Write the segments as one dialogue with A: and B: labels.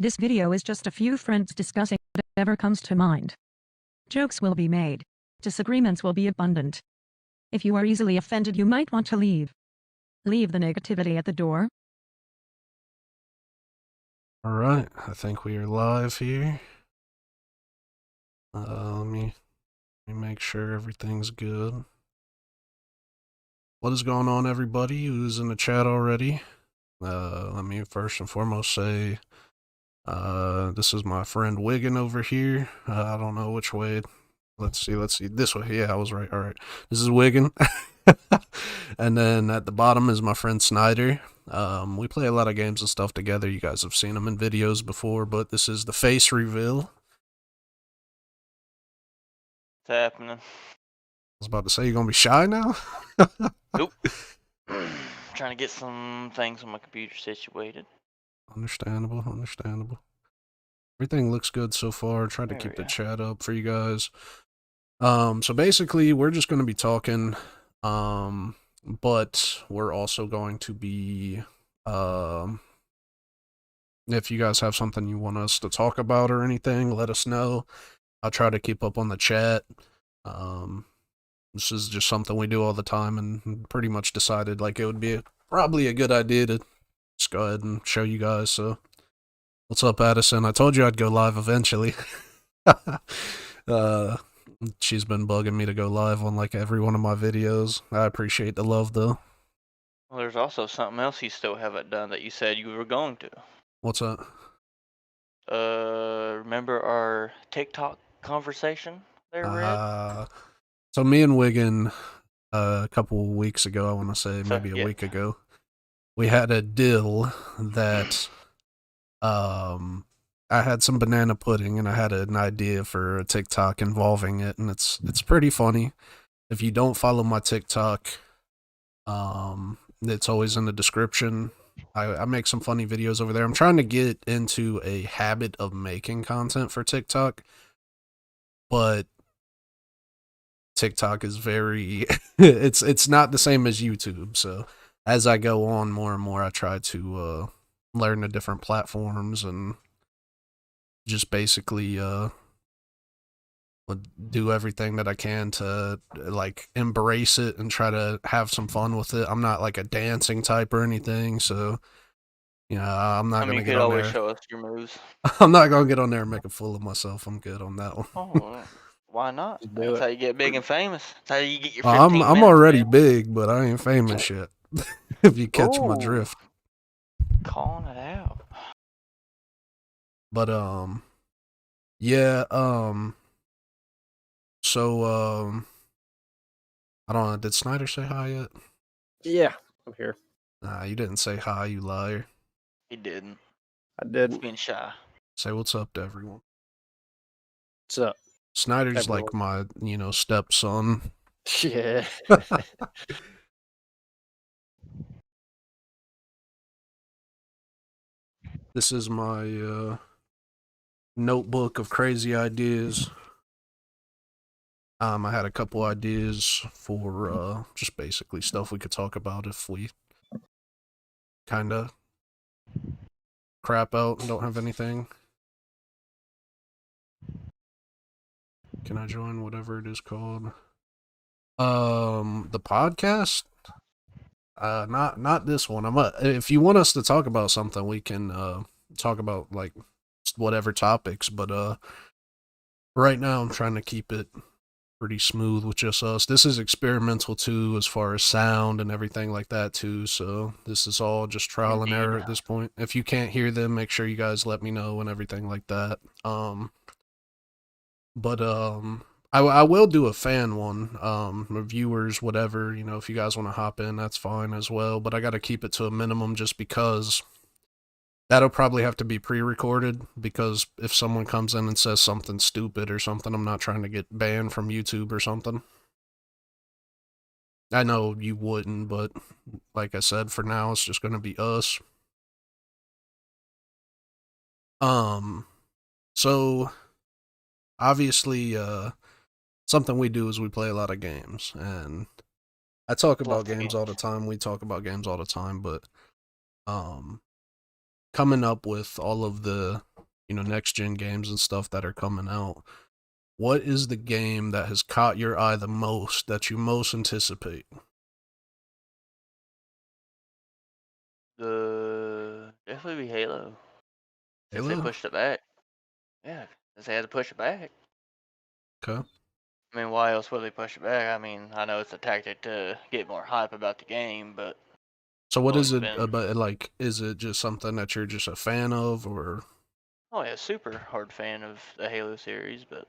A: This video is just a few friends discussing whatever comes to mind. Jokes will be made. Disagreements will be abundant. If you are easily offended, you might want to leave. Leave the negativity at the door.
B: Alright, I think we are live here. Let me make sure everything's good. What is going on, everybody who's in the chat already? Let me first and foremost say, this is my friend Wiggin over here. I don't know which way. Let's see. This way. Yeah, I was right. Alright. This is Wiggin. And then at the bottom is my friend Snyder. We play a lot of games and stuff together. You guys have seen them in videos before, but this is the face reveal.
C: What's happening?
B: I was about to say, you're gonna be shy now?
C: Nope. Trying to get some things on my computer situated.
B: Understandable. Everything looks good so far. Tried to keep the chat up for you guys. So basically, we're just going to be talking, but we're also going to be, if you guys have something you want us to talk about or anything, let us know. I'll try to keep up on the chat. This is just something we do all the time, and pretty much decided like it would be probably a good idea to just go ahead and show you guys. So, what's up, Addison? I told you I'd go live eventually. She's been bugging me to go live on like every one of my videos. I appreciate the love, though.
C: Well, there's also something else you still haven't done that you said you were going to.
B: What's that?
C: Remember our TikTok conversation there, Red?
B: So me and Wiggin, a couple weeks ago, I want to say maybe a week ago, we had a deal that, I had some banana pudding and I had an idea for a TikTok involving it, and it's pretty funny. If you don't follow my TikTok, it's always in the description. I make some funny videos over there. I'm trying to get into a habit of making content for TikTok, but TikTok is very it's not the same as YouTube. So as I go on more and more, I try to learn the different platforms and just basically do everything that I can to like embrace it and try to have some fun with it. I'm not like a dancing type or anything, so I'm not gonna get on there.
C: You could always show us your moves.
B: I'm not gonna get on there and make a fool of myself. I'm good on that one.
C: Oh, why not? That's how you get big and famous. That's how you get your 15
B: I'm
C: minutes,
B: already
C: man.
B: big, but I ain't famous yet. If you catch my drift.
C: Calling it out.
B: But yeah, so I don't know, did Snyder say hi yet?
D: Yeah, I'm here.
B: Nah, you didn't say hi, you liar.
C: He didn't.
D: I didn't.
C: He's being shy.
B: Say what's up to everyone.
D: What's up?
B: Snyder's like my, stepson.
D: Yeah.
B: This is my notebook of crazy ideas. I had a couple ideas for just basically stuff we could talk about if we kind of crap out and don't have anything. Can I join whatever it is called? The podcast? Not this one. If you want us to talk about something, we can talk about like whatever topics, but right now I'm trying to keep it pretty smooth with just us. This is experimental too, as far as sound and everything like that too, so this is all just trial and error at this point. If you can't hear them, make sure you guys let me know and everything like that. I will do a fan one, reviewers, whatever, if you guys want to hop in, that's fine as well, but I gotta keep it to a minimum just because that'll probably have to be pre-recorded, because if someone comes in and says something stupid or something, I'm not trying to get banned from YouTube or something. I know you wouldn't, but like I said, for now, it's just gonna be us. So obviously, something we do is we play a lot of games, and I talk about games all the time. We talk about games all the time, but coming up with all of the next gen games and stuff that are coming out, what is the game that has caught your eye the most, that you most anticipate?
C: Definitely be Halo. Since they
B: Halo?
C: pushed it back. Yeah, since they had to push it back.
B: Okay.
C: I mean, why else would they push it back? I mean, I know it's a tactic to get more hype about the game, but
B: So what is
C: always
B: it
C: been.
B: about, like, is it just something that you're just a fan of, or?
C: Oh yeah, super hard fan of the Halo series, but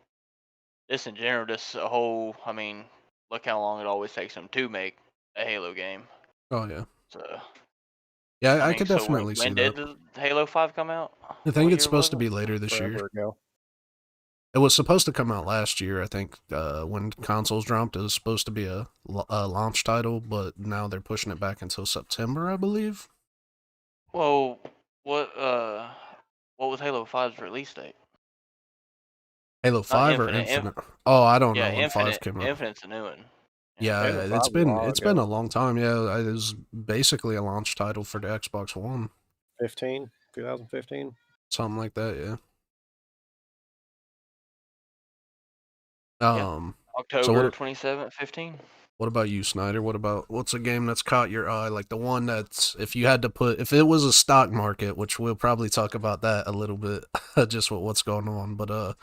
C: just in general, just a whole. I mean, look how long it always takes them to make a Halo game.
B: Oh yeah.
C: So
B: Yeah,
C: I
B: I
C: mean,
B: could
C: so
B: definitely see
C: when did
B: that.
C: the Halo 5 come out?
B: I think
C: What
B: it's
C: year
B: supposed
C: was
B: to
C: it?
B: be later this year.
D: Forever ago.
B: It was supposed to come out last year, I think, when consoles dropped. It was supposed to be a launch title, but now they're pushing it back until September, I believe.
C: Well, what what was Halo 5's release date?
B: Halo
C: Not
B: 5 or
C: Infinite.
B: Infinite? Oh, I don't
C: Yeah,
B: know when 5
C: Infinite.
B: came out.
C: Infinite's a new one.
B: Yeah,
D: Halo 5
B: it's
D: was a
B: been
D: while
B: it's been
D: ago.
B: a long time. Yeah, it was basically a launch title for the Xbox One,
D: 2015.
B: something like that.
C: Yeah.
B: Yeah. So
C: October 27th, 15.
B: what about you, Snyder? What's a game that's caught your eye? Like the one that's, if you had to put, if it was a stock market, which we'll probably talk about that a little bit, just with what's going on. But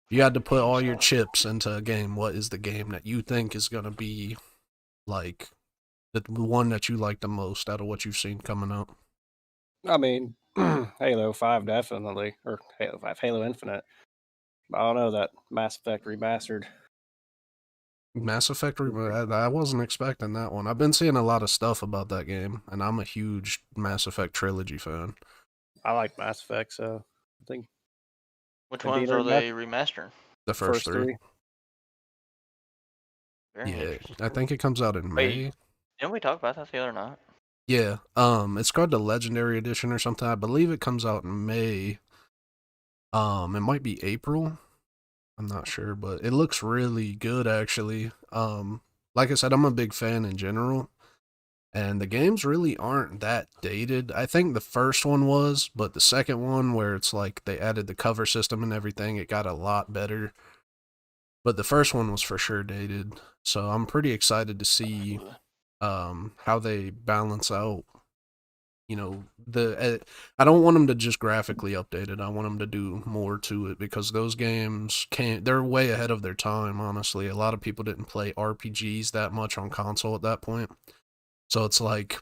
B: you had to put all your chips into a game. What is the game that you think is gonna be like the one that you like the most out of what you've seen coming out?
D: I mean, Halo 5 definitely, or Halo 5, Halo Infinite. I don't know, that Mass Effect remastered.
B: Mass Effect. I wasn't expecting that one. I've been seeing a lot of stuff about that game, and I'm a huge Mass Effect trilogy fan.
D: I like Mass Effect, so I think
C: Which
D: it'd be
C: ones
D: the
C: are they remastering?
B: The first
D: first
B: three.
D: three.
C: Very
B: Yeah,
C: interesting.
B: I think it comes out in May.
C: Wait, didn't we talk about that the other night?
B: Yeah, it's called the Legendary Edition or something. I believe it comes out in May. It might be April. I'm not sure, but it looks really good actually. Like I said, I'm a big fan in general, and the games really aren't that dated. I think the first one was, but the second one, where it's like they added the cover system and everything, it got a lot better. But the first one was for sure dated, so I'm pretty excited to see how they balance out, I don't want them to just graphically update it. I want them to do more to it, because those games they're way ahead of their time, honestly. A lot of people didn't play RPGs that much on console at that point. So it's like,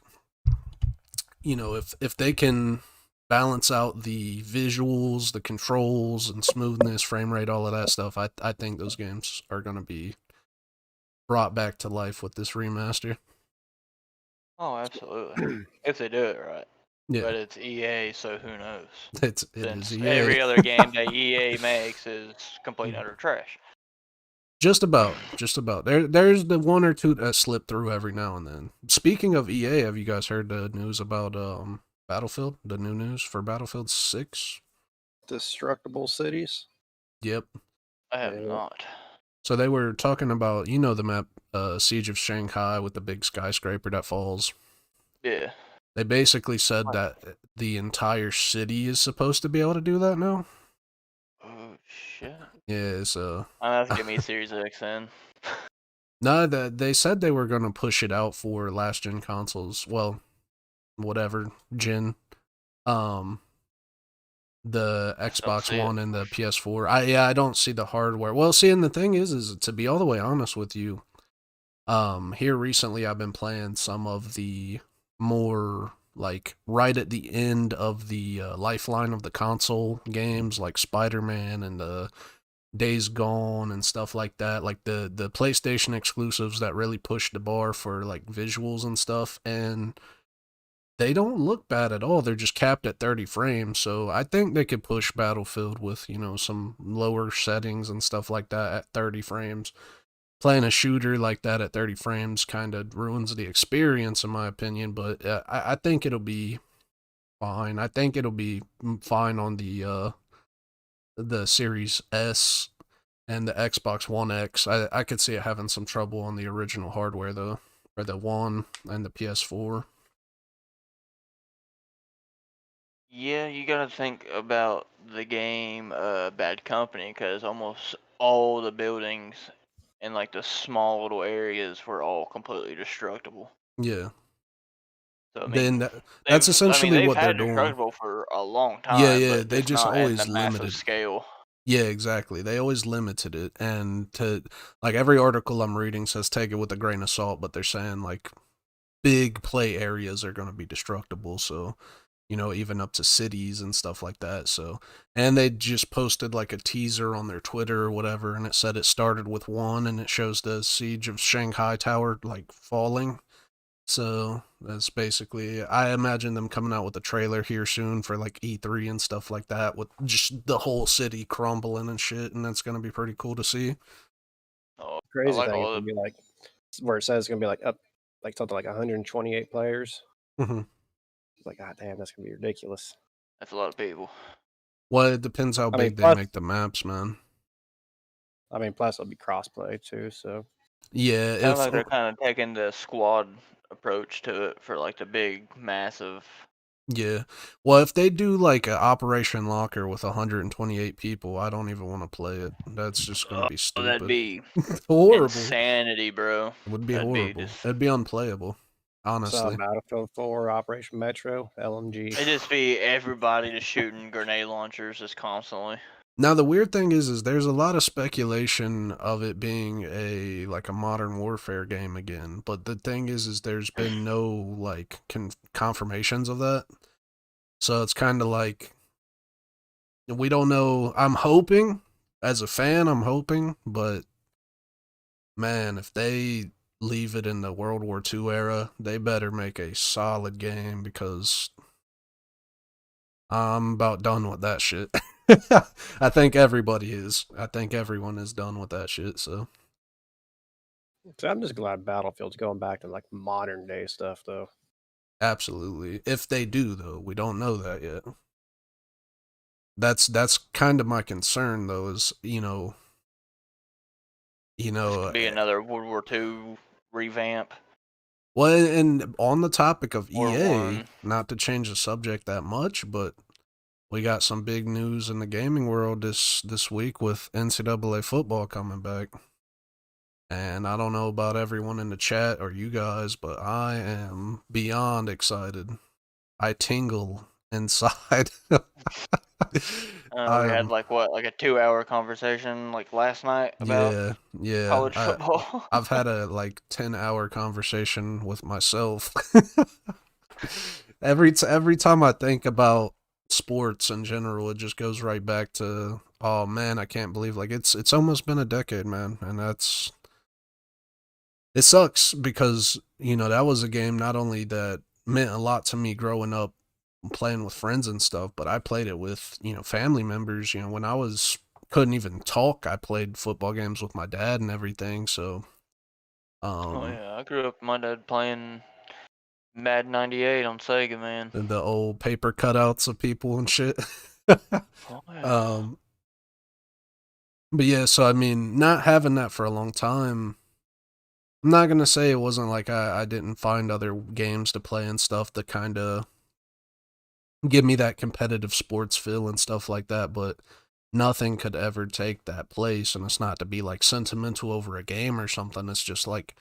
B: if they can balance out the visuals, the controls and smoothness, frame rate, all of that stuff, I think those games are going to be brought back to life with this remaster.
C: Oh, absolutely. If they do it right.
B: Yeah.
C: But it's EA, so who knows?
B: It is
C: Since
B: EA.
C: every other game that EA makes is complete and utter trash.
B: Just about. There's the one or two that slip through every now and then. Speaking of EA, have you guys heard the news about Battlefield? The new news for Battlefield 6?
D: Destructible Cities.
B: Yep.
C: I have
D: Yeah.
C: not.
B: So they were talking about, the map Siege of Shanghai with the big skyscraper that falls.
C: Yeah.
B: They basically said that the entire city is supposed to be able to do that now.
C: Oh shit.
B: Yeah, so
C: I'm gonna have to give me Series X then.
B: no, they said they were gonna push it out for last gen consoles. Well, whatever gen. The Xbox One and the PS4. I don't see the hardware. Well, see, and the thing is to be all the way honest with you, here recently I've been playing some of the more like right at the end of the lifeline of the console games, like Spider-Man and the Days Gone and stuff like that, like the PlayStation exclusives that really pushed the bar for like visuals and stuff, and they don't look bad at all. They're just capped at 30 frames, so I think they could push Battlefield with, some lower settings and stuff like that at 30 frames. Playing a shooter like that at 30 frames kind of ruins the experience, in my opinion, but I think it'll be fine. I think it'll be fine on the Series S and the Xbox One X. I could see it having some trouble on the original hardware, though, or the One and the PS4.
C: Yeah, you gotta think about the game Bad Company, because almost all the buildings in like the small little areas were all completely destructible.
B: Yeah.
C: So I mean,
B: Then that's essentially
C: they've
B: what they're
C: had
B: doing.
C: destructible for a long
B: Yeah,
C: time,
B: yeah.
C: but
B: They
C: just
B: just
C: not in the
B: always
C: massive
B: limited.
C: scale.
B: Yeah, exactly. They always limited it. And to, like, every article I'm reading says take it with a grain of salt, but they're saying, like, big play areas are going to be destructible. So, even up to cities and stuff like that. So, and they just posted like a teaser on their Twitter or whatever, and it said it started with one, and it shows the siege of Shanghai Tower like falling. So that's basically, I imagine them coming out with a trailer here soon for like E3 and stuff like that, with just the whole city crumbling and shit, and that's gonna be pretty cool to see.
C: Oh, I
D: Crazy
C: like
D: thing is
C: all
D: gonna
C: the
D: be like where it says it's gonna be like up like something like 128 players.
B: hmm
D: It's like, God damn, that's gonna be ridiculous.
C: that's a lot of people.
B: Well, it depends how
D: I mean,
B: big they
D: plus,
B: make the maps, man.
D: plus it'll be crossplay too. So
B: Yeah,
C: Sounds
B: if
C: like they're kind of taking the squad approach to it for like the big, massive.
B: yeah, well, if they do like a Operation Locker with 128 people, I don't even want to play it. That's just gonna be
C: Oh, that'd
B: stupid.
C: be
B: Horrible.
C: insanity, bro.
B: It would be
C: That'd be
B: horrible.
C: just.
B: It'd be unplayable, honestly.
D: Battlefield 4, Operation Metro, LMG.
C: It'd just be everybody just shooting grenade launchers just constantly.
B: Now the weird thing is there's a lot of speculation of it being like a modern warfare game again, but the thing is there's been no like confirmations of that. So it's kind of like we don't know. I'm hoping, as a fan, I'm hoping, but man, if they leave it in the World War II era, they better make a solid game, because I'm about done with that shit. I think everybody is. I think everyone is done with that shit, so.
D: So I'm just glad Battlefield's going back to like modern day stuff though.
B: Absolutely. If they do, though, we don't know that yet. That's kind of my concern, though, is
C: This could be another World War II revamp.
B: well, and on the topic of
C: Or
B: EA,
C: one.
B: not to change the subject that much, but we got some big news in the gaming world this week with NCAA football coming back. And I don't know about everyone in the chat or you guys, but I am beyond excited. I tingle inside.
C: We had like a 2-hour conversation like last night about
B: yeah.
C: college football.
B: I've had a like 10-hour conversation with myself. Every time I think about sports in general, it just goes right back to, oh man, I can't believe, like, it's almost been a decade, man, and it sucks because that was a game not only that meant a lot to me growing up playing with friends and stuff, but I played it with family members. When I couldn't even talk, I played football games with my dad and everything. So
C: Oh yeah, I grew up with my dad playing Madden 98 on Sega, man.
B: the old paper cutouts of people and shit.
C: Oh, yeah.
B: But yeah, so I mean, not having that for a long time, I'm not gonna say it wasn't like I didn't find other games to play and stuff that kind of give me that competitive sports feel and stuff like that, but nothing could ever take that place. And it's not to be like sentimental over a game or something. It's just like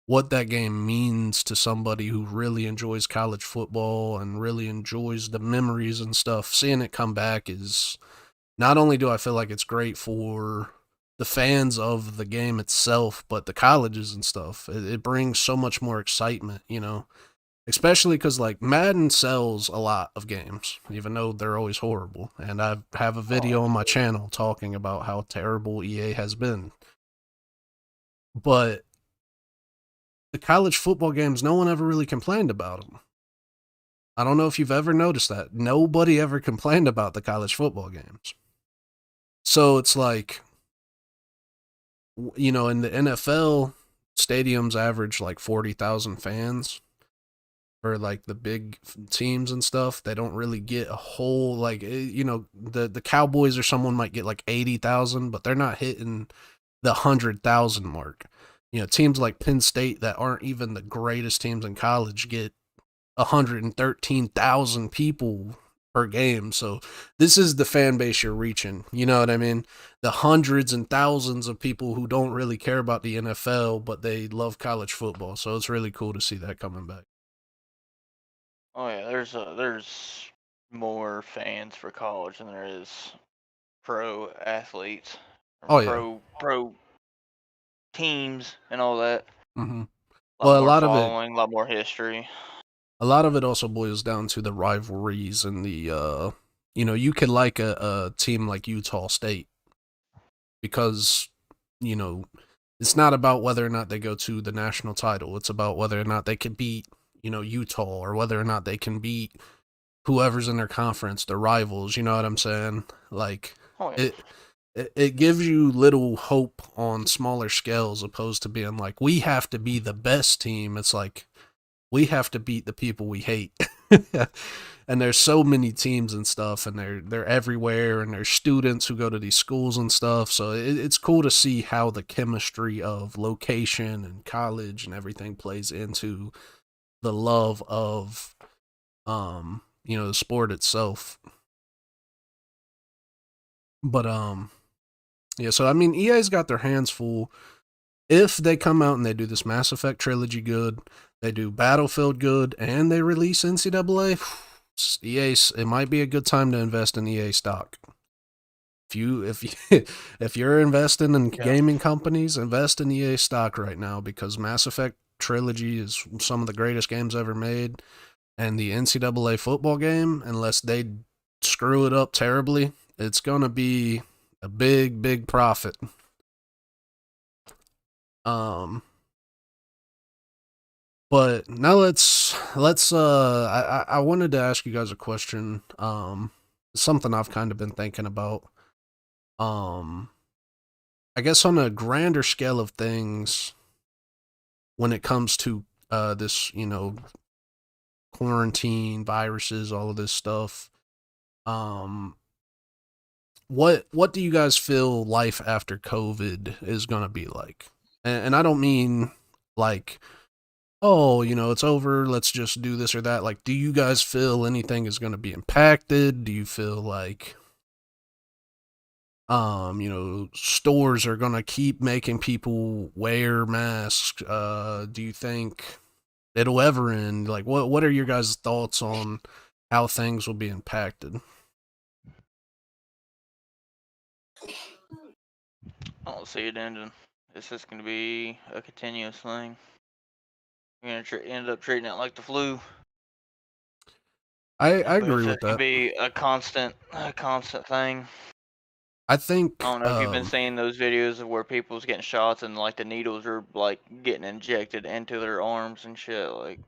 B: what that game means to somebody who really enjoys college football and really enjoys the memories and stuff. Seeing it come back is, not only do I feel like it's great for the fans of the game itself, but the colleges and stuff. It brings so much more excitement, especially because like Madden sells a lot of games, even though they're always horrible. And I have a video on my channel talking about how terrible EA has been. But the college football games, no one ever really complained about them. I don't know if you've ever noticed that. Nobody ever complained about the college football games. So it's like, in the NFL, stadiums average like 40,000 fans. For like the big teams and stuff, they don't really get a whole, like, the Cowboys or someone might get like 80,000, but they're not hitting the 100,000 mark. Teams like Penn State that aren't even the greatest teams in college get 113,000 people per game. So this is the fan base you're reaching. You know what I mean? The hundreds and thousands of people who don't really care about the NFL, but they love college football. So it's really cool to see that coming back.
C: Oh yeah, there's more fans for college than there is pro athletes, or
B: Oh yeah.
C: pro teams and all that.
B: Hmm.
C: A lot
B: Well,
C: more following, a lot more history.
B: a lot of it also boils down to the rivalries and the you could like a team like Utah State because it's not about whether or not they go to the national title. It's about whether or not they can beat Utah, or whether or not they can beat whoever's in their conference, their rivals. You know what I'm saying? Like
C: Oh yeah.
B: it gives you little hope on smaller scales, opposed to being like, we have to be the best team. It's like, we have to beat the people we hate. And there's so many teams and stuff, and they're everywhere, and there's students who go to these schools and stuff. So it's cool to see how the chemistry of location and college and everything plays into the love of the sport itself. But yeah, so I mean, EA's got their hands full. If they come out and they do this Mass Effect trilogy good, they do Battlefield good, and they release NCAA, EA, it might be a good time to invest in EA stock. If you're investing in gaming companies, invest in EA stock right now, because Mass Effect trilogy is some of the greatest games ever made, and the NCAA football game, unless they screw it up terribly, it's gonna be a big profit. But now let's I wanted to ask you guys a question. Something I've kind of been thinking about. I guess on a grander scale of things, when it comes to this, quarantine, viruses, all of this stuff, what do you guys feel life after COVID is gonna be like? And I don't mean like, oh, it's over, let's just do this or that. Like, do you guys feel anything is going to be impacted? Do you feel like, stores are going to keep making people wear masks? Do you think it'll ever end? Like, what are your guys' thoughts on how things will be impacted?
C: I don't see it ending. It's just going to be a continuous thing. You're going to end up treating it like the flu.
B: I
C: But
B: agree
C: it's
B: with
C: just going
B: that.
C: to be a constant thing.
B: I think
C: I don't know if you've been seeing those videos of where people's getting shots and like the needles are like getting injected into their arms and shit. Like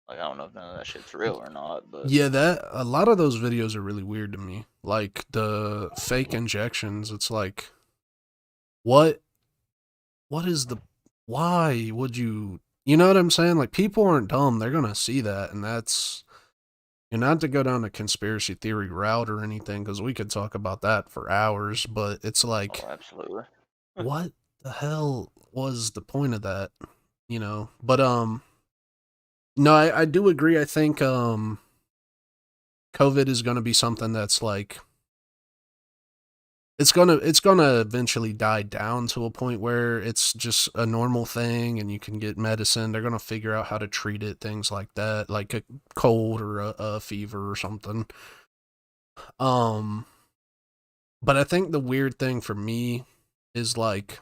C: I don't know if none of that shit's real or not, but
B: yeah, that a lot of those videos are really weird to me. Like the fake injections, it's like, what is the, why would you know what I'm saying? Like, people aren't dumb. They're gonna see that, and that's, and not to go down the conspiracy theory route or anything, because we could talk about that for hours, but it's like,
C: absolutely.
B: what the hell was the point of that? But no, I do agree. I think COVID is gonna be something that's like, it's gonna eventually die down to a point where it's just a normal thing, and you can get medicine. They're gonna figure out how to treat it, things like that, like a cold or a fever or something. But I think the weird thing for me is like,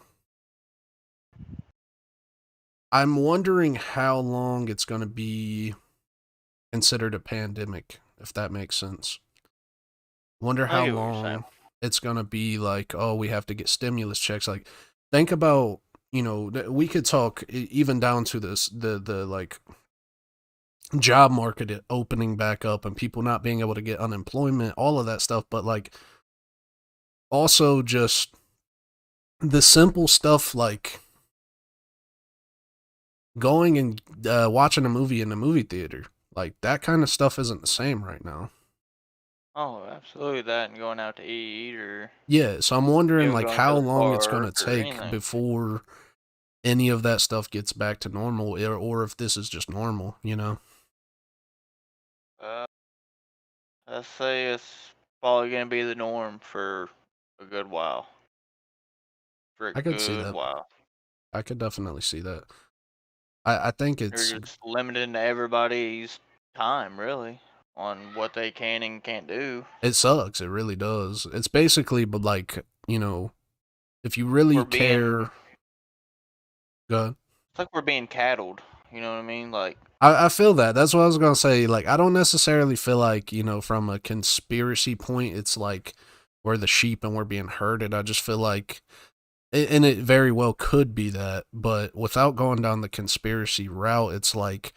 B: I'm wondering how long it's gonna be considered a pandemic, if that makes sense. Wonder how long it's gonna be like, oh, we have to get stimulus checks. Like, think about, we could talk even down to this, the like job market opening back up and people not being able to get unemployment, all of that stuff. But like, also just the simple stuff like going and watching a movie in the movie theater. Like, that kind of stuff isn't the same right now.
C: Oh, absolutely that, and going out to eat or
B: yeah. So I'm wondering like
C: going
B: how
C: to the
B: long it's gonna
C: park or
B: take
C: anything.
B: before any of that stuff gets back to normal, or if this is just normal.
C: I say it's probably gonna be the norm for a good while. For a
B: I could see
C: good
B: that.
C: while.
B: I could definitely see that. I think
C: They're
B: it's
C: just limiting everybody's time, really, on what they can and can't do.
B: it sucks. It really does. It's basically, but like, you know, if you really
C: We're being,
B: care, go ahead.
C: it's like we're being cattled. You know what I mean? Like,
B: I feel that. That's what I was gonna say. Like, I don't necessarily feel like, you know, from a conspiracy point, it's like we're the sheep and we're being herded. I just feel like, and it very well could be that, but without going down the conspiracy route, it's like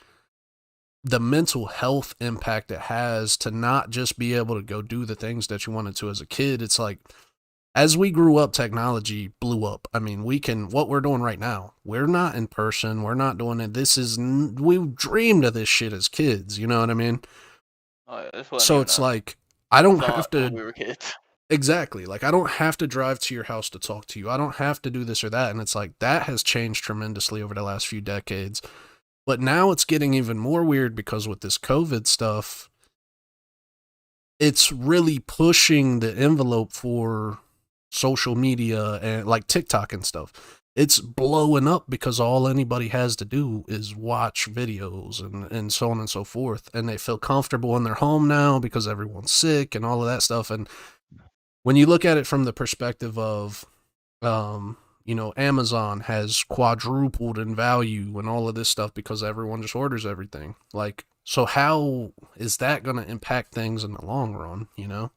B: the mental health impact it has to not just be able to go do the things that you wanted to as a kid. It's like, as we grew up, technology blew up. I mean, what we're doing right now, we're not in person. We're not doing it. We dreamed of this shit as kids. You know what I mean?
C: this wasn't
B: So
C: even
B: it's
C: a
B: like, I don't
C: thought
B: have
C: when
B: to,
C: we were kids.
B: exactly. Like, I don't have to drive to your house to talk to you. I don't have to do this or that. And it's like, that has changed tremendously over the last few decades. But now it's getting even more weird because with this COVID stuff, it's really pushing the envelope for social media and like TikTok and stuff. It's blowing up because all anybody has to do is watch videos and so on and so forth. And they feel comfortable in their home now because everyone's sick and all of that stuff. And when you look at it from the perspective of, you know, Amazon has quadrupled in value and all of this stuff because everyone just orders everything. Like, so how is that going to impact things in the long run, you know?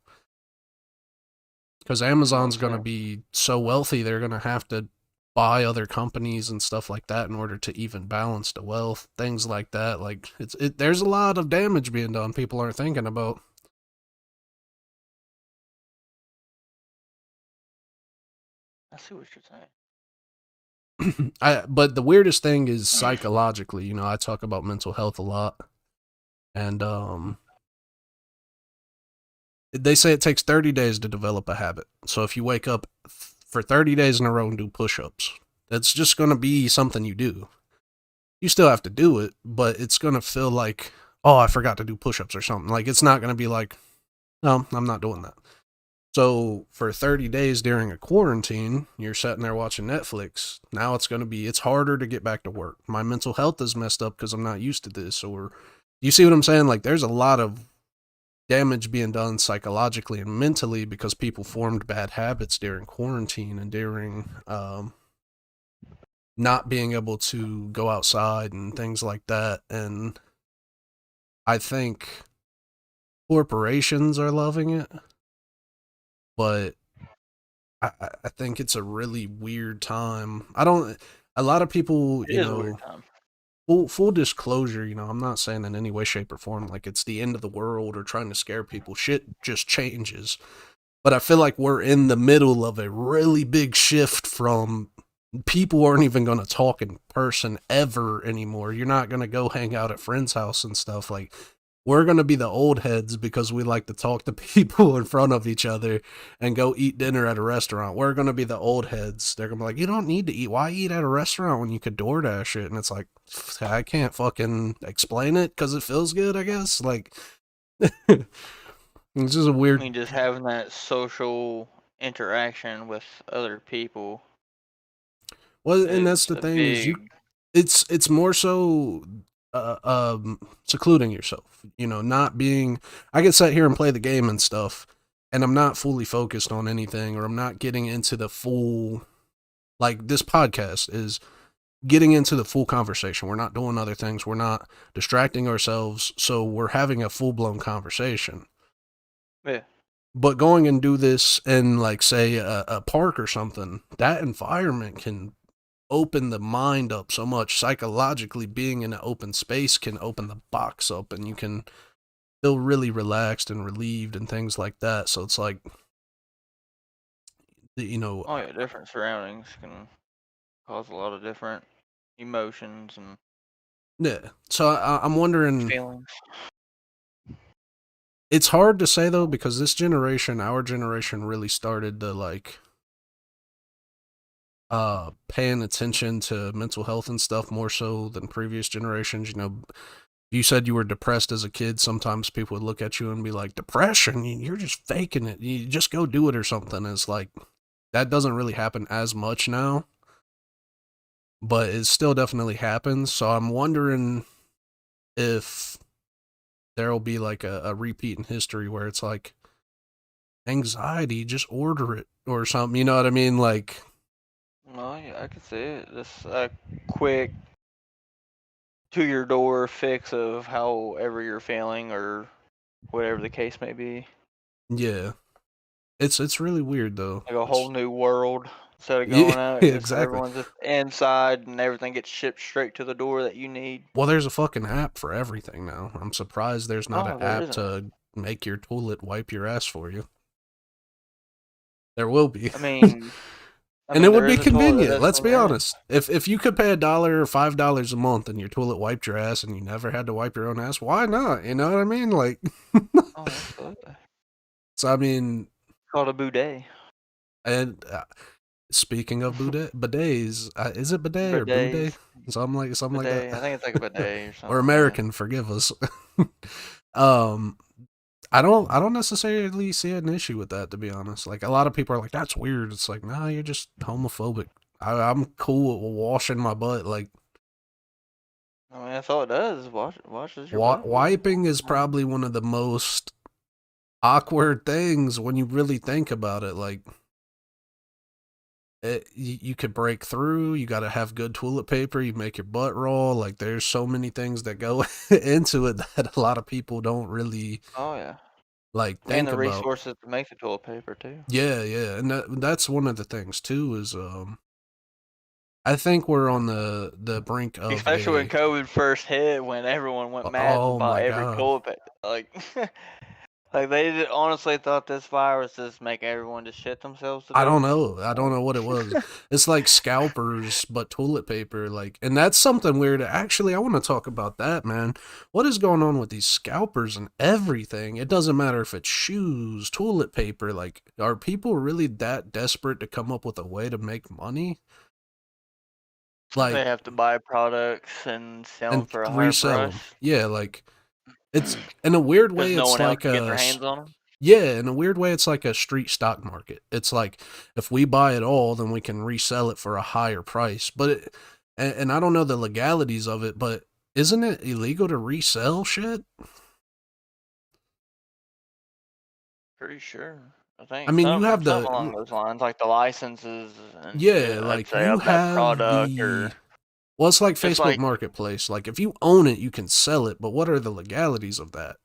B: Because Amazon's going to be so wealthy, they're going to have to buy other companies and stuff like that in order to even balance the wealth, things like that. Like, there's a lot of damage being done people aren't thinking about.
C: I see what you're saying.
B: But the weirdest thing is psychologically, you know, I talk about mental health a lot. And they say it takes 30 days to develop a habit. So if you wake up for 30 days in a row and do push-ups, that's just going to be something you do. You still have to do it, but it's going to feel like, oh, I forgot to do push-ups or something. Like, it's not going to be like, no, I'm not doing that. So for 30 days during a quarantine, you're sitting there watching Netflix. Now it's harder to get back to work. My mental health is messed up because I'm not used to this. Or, you see what I'm saying? Like, there's a lot of damage being done psychologically and mentally because people formed bad habits during quarantine and during not being able to go outside and things like that. And I think corporations are loving it, but I think it's a really weird time. A lot of people,
C: It is a weird time.
B: Full disclosure, you know, I'm not saying in any way, shape, or form like it's the end of the world or trying to scare people. Shit just changes. But I feel like we're in the middle of a really big shift from people aren't even going to talk in person ever anymore. You're not going to go hang out at friends' house and stuff. Like, we're going to be the old heads because we like to talk to people in front of each other and go eat dinner at a restaurant. We're going to be the old heads. They're going to be like, you don't need to eat. Why eat at a restaurant when you could DoorDash it? And it's like, I can't fucking explain it because it feels good, I guess. Like, it's just a weird.
C: I mean, just having that social interaction with other people.
B: Well, and that's the thing is it's more so secluding yourself, you know, not being, I can sit here and play the game and stuff and I'm not fully focused on anything, or I'm not getting into the full, like this podcast is getting into the full conversation. We're not doing other things. We're not distracting ourselves. So we're having a full blown conversation.
C: Yeah.
B: But going and do this in like say a park or something, that environment can open the mind up so much psychologically. Being in an open space can open the box up and you can feel really relaxed and relieved and things like that. So it's like, you know,
C: Oh yeah, different surroundings can cause a lot of different emotions and
B: yeah. So I'm wondering,
C: feelings.
B: it's hard to say though, because this generation, our generation really started to like paying attention to mental health and stuff more so than previous generations. You know, You said you were depressed as a kid. Sometimes people would look at you and be like, depression, you're just faking it. You just go do it or something. It's like, that doesn't really happen as much now, but it still definitely happens. So I'm wondering if there'll be like a repeat in history where it's like, anxiety, just order it or something. You know what I mean? Like,
C: Well, yeah, I could see it. Just a quick to your door fix of however you're feeling or whatever the case may be.
B: yeah, it's really weird though.
C: Like a whole new world instead of
B: Yeah,
C: going out. Just
B: exactly.
C: everyone's just inside and everything gets shipped straight to the door that you need.
B: Well, there's a fucking app for everything now. I'm surprised there's not
C: Oh,
B: an
C: there
B: app
C: isn't.
B: to make your toilet wipe your ass for you. There will be.
C: I mean,
B: And it would
C: there
B: be
C: is a toilet
B: convenient.
C: that's
B: Let's
C: on
B: be
C: the app.
B: honest. If you could pay $1 or $5 a month and your toilet wiped your ass and you never had to wipe your own ass, why not? You know what I mean? Like,
C: Oh, absolutely.
B: so I mean,
C: It's called a bidet.
B: and speaking of bidets, is it bidet or bidet?
C: Bidets.
B: Something like
C: Bidet.
B: that.
C: I think it's like a bidet or something.
B: Or American, forgive us. I don't necessarily see an issue with that, to be honest. Like, a lot of people are like, that's weird. It's like, nah, you're just homophobic. I'm cool with washing my butt. Like,
C: I mean, that's all it does. Washes your butt.
B: wiping is probably one of the most awkward things when you really think about it. Like, you could break through. You got to have good toilet paper. You make your butt roll. Like, there's so many things that go into it that a lot of people don't really
C: Oh yeah.
B: like
C: And
B: think
C: the
B: about.
C: resources to make the toilet paper too.
B: Yeah, and that's one of the things too. Is I think we're on the brink of
C: Especially when COVID first hit, when everyone went mad
B: Oh
C: and bought
B: my
C: every
B: God.
C: toilet paper. Like they honestly thought this virus just make everyone just shit themselves to
B: I don't
C: death.
B: know. I don't know what it was. It's like scalpers, but toilet paper. Like, and that's something weird. Actually, I want to talk about that, man. What is going on with these scalpers and everything? It doesn't matter if it's shoes, toilet paper. Like, are people really that desperate to come up with a way to make money?
C: They
B: Like,
C: have to buy products and sell them
B: and
C: for a higher
B: resell them.
C: price
B: Yeah, like, it's in a weird
C: because
B: way.
C: no
B: It's
C: one else
B: like
C: can get their
B: a
C: hands on them.
B: Yeah, in a weird way, it's like a street stock market. It's like, if we buy it all, then we can resell it for a higher price. But and I don't know the legalities of it, but isn't it illegal to resell shit?
C: Pretty sure. I think
B: I mean, you have
C: something along those lines, like the licenses and
B: yeah,
C: shit, I'd
B: like
C: say,
B: you
C: of that
B: have
C: product
B: the. Well, it's like
C: It's
B: Facebook
C: like-
B: Marketplace. Like, if you own it, you can sell it. But what are the legalities of that?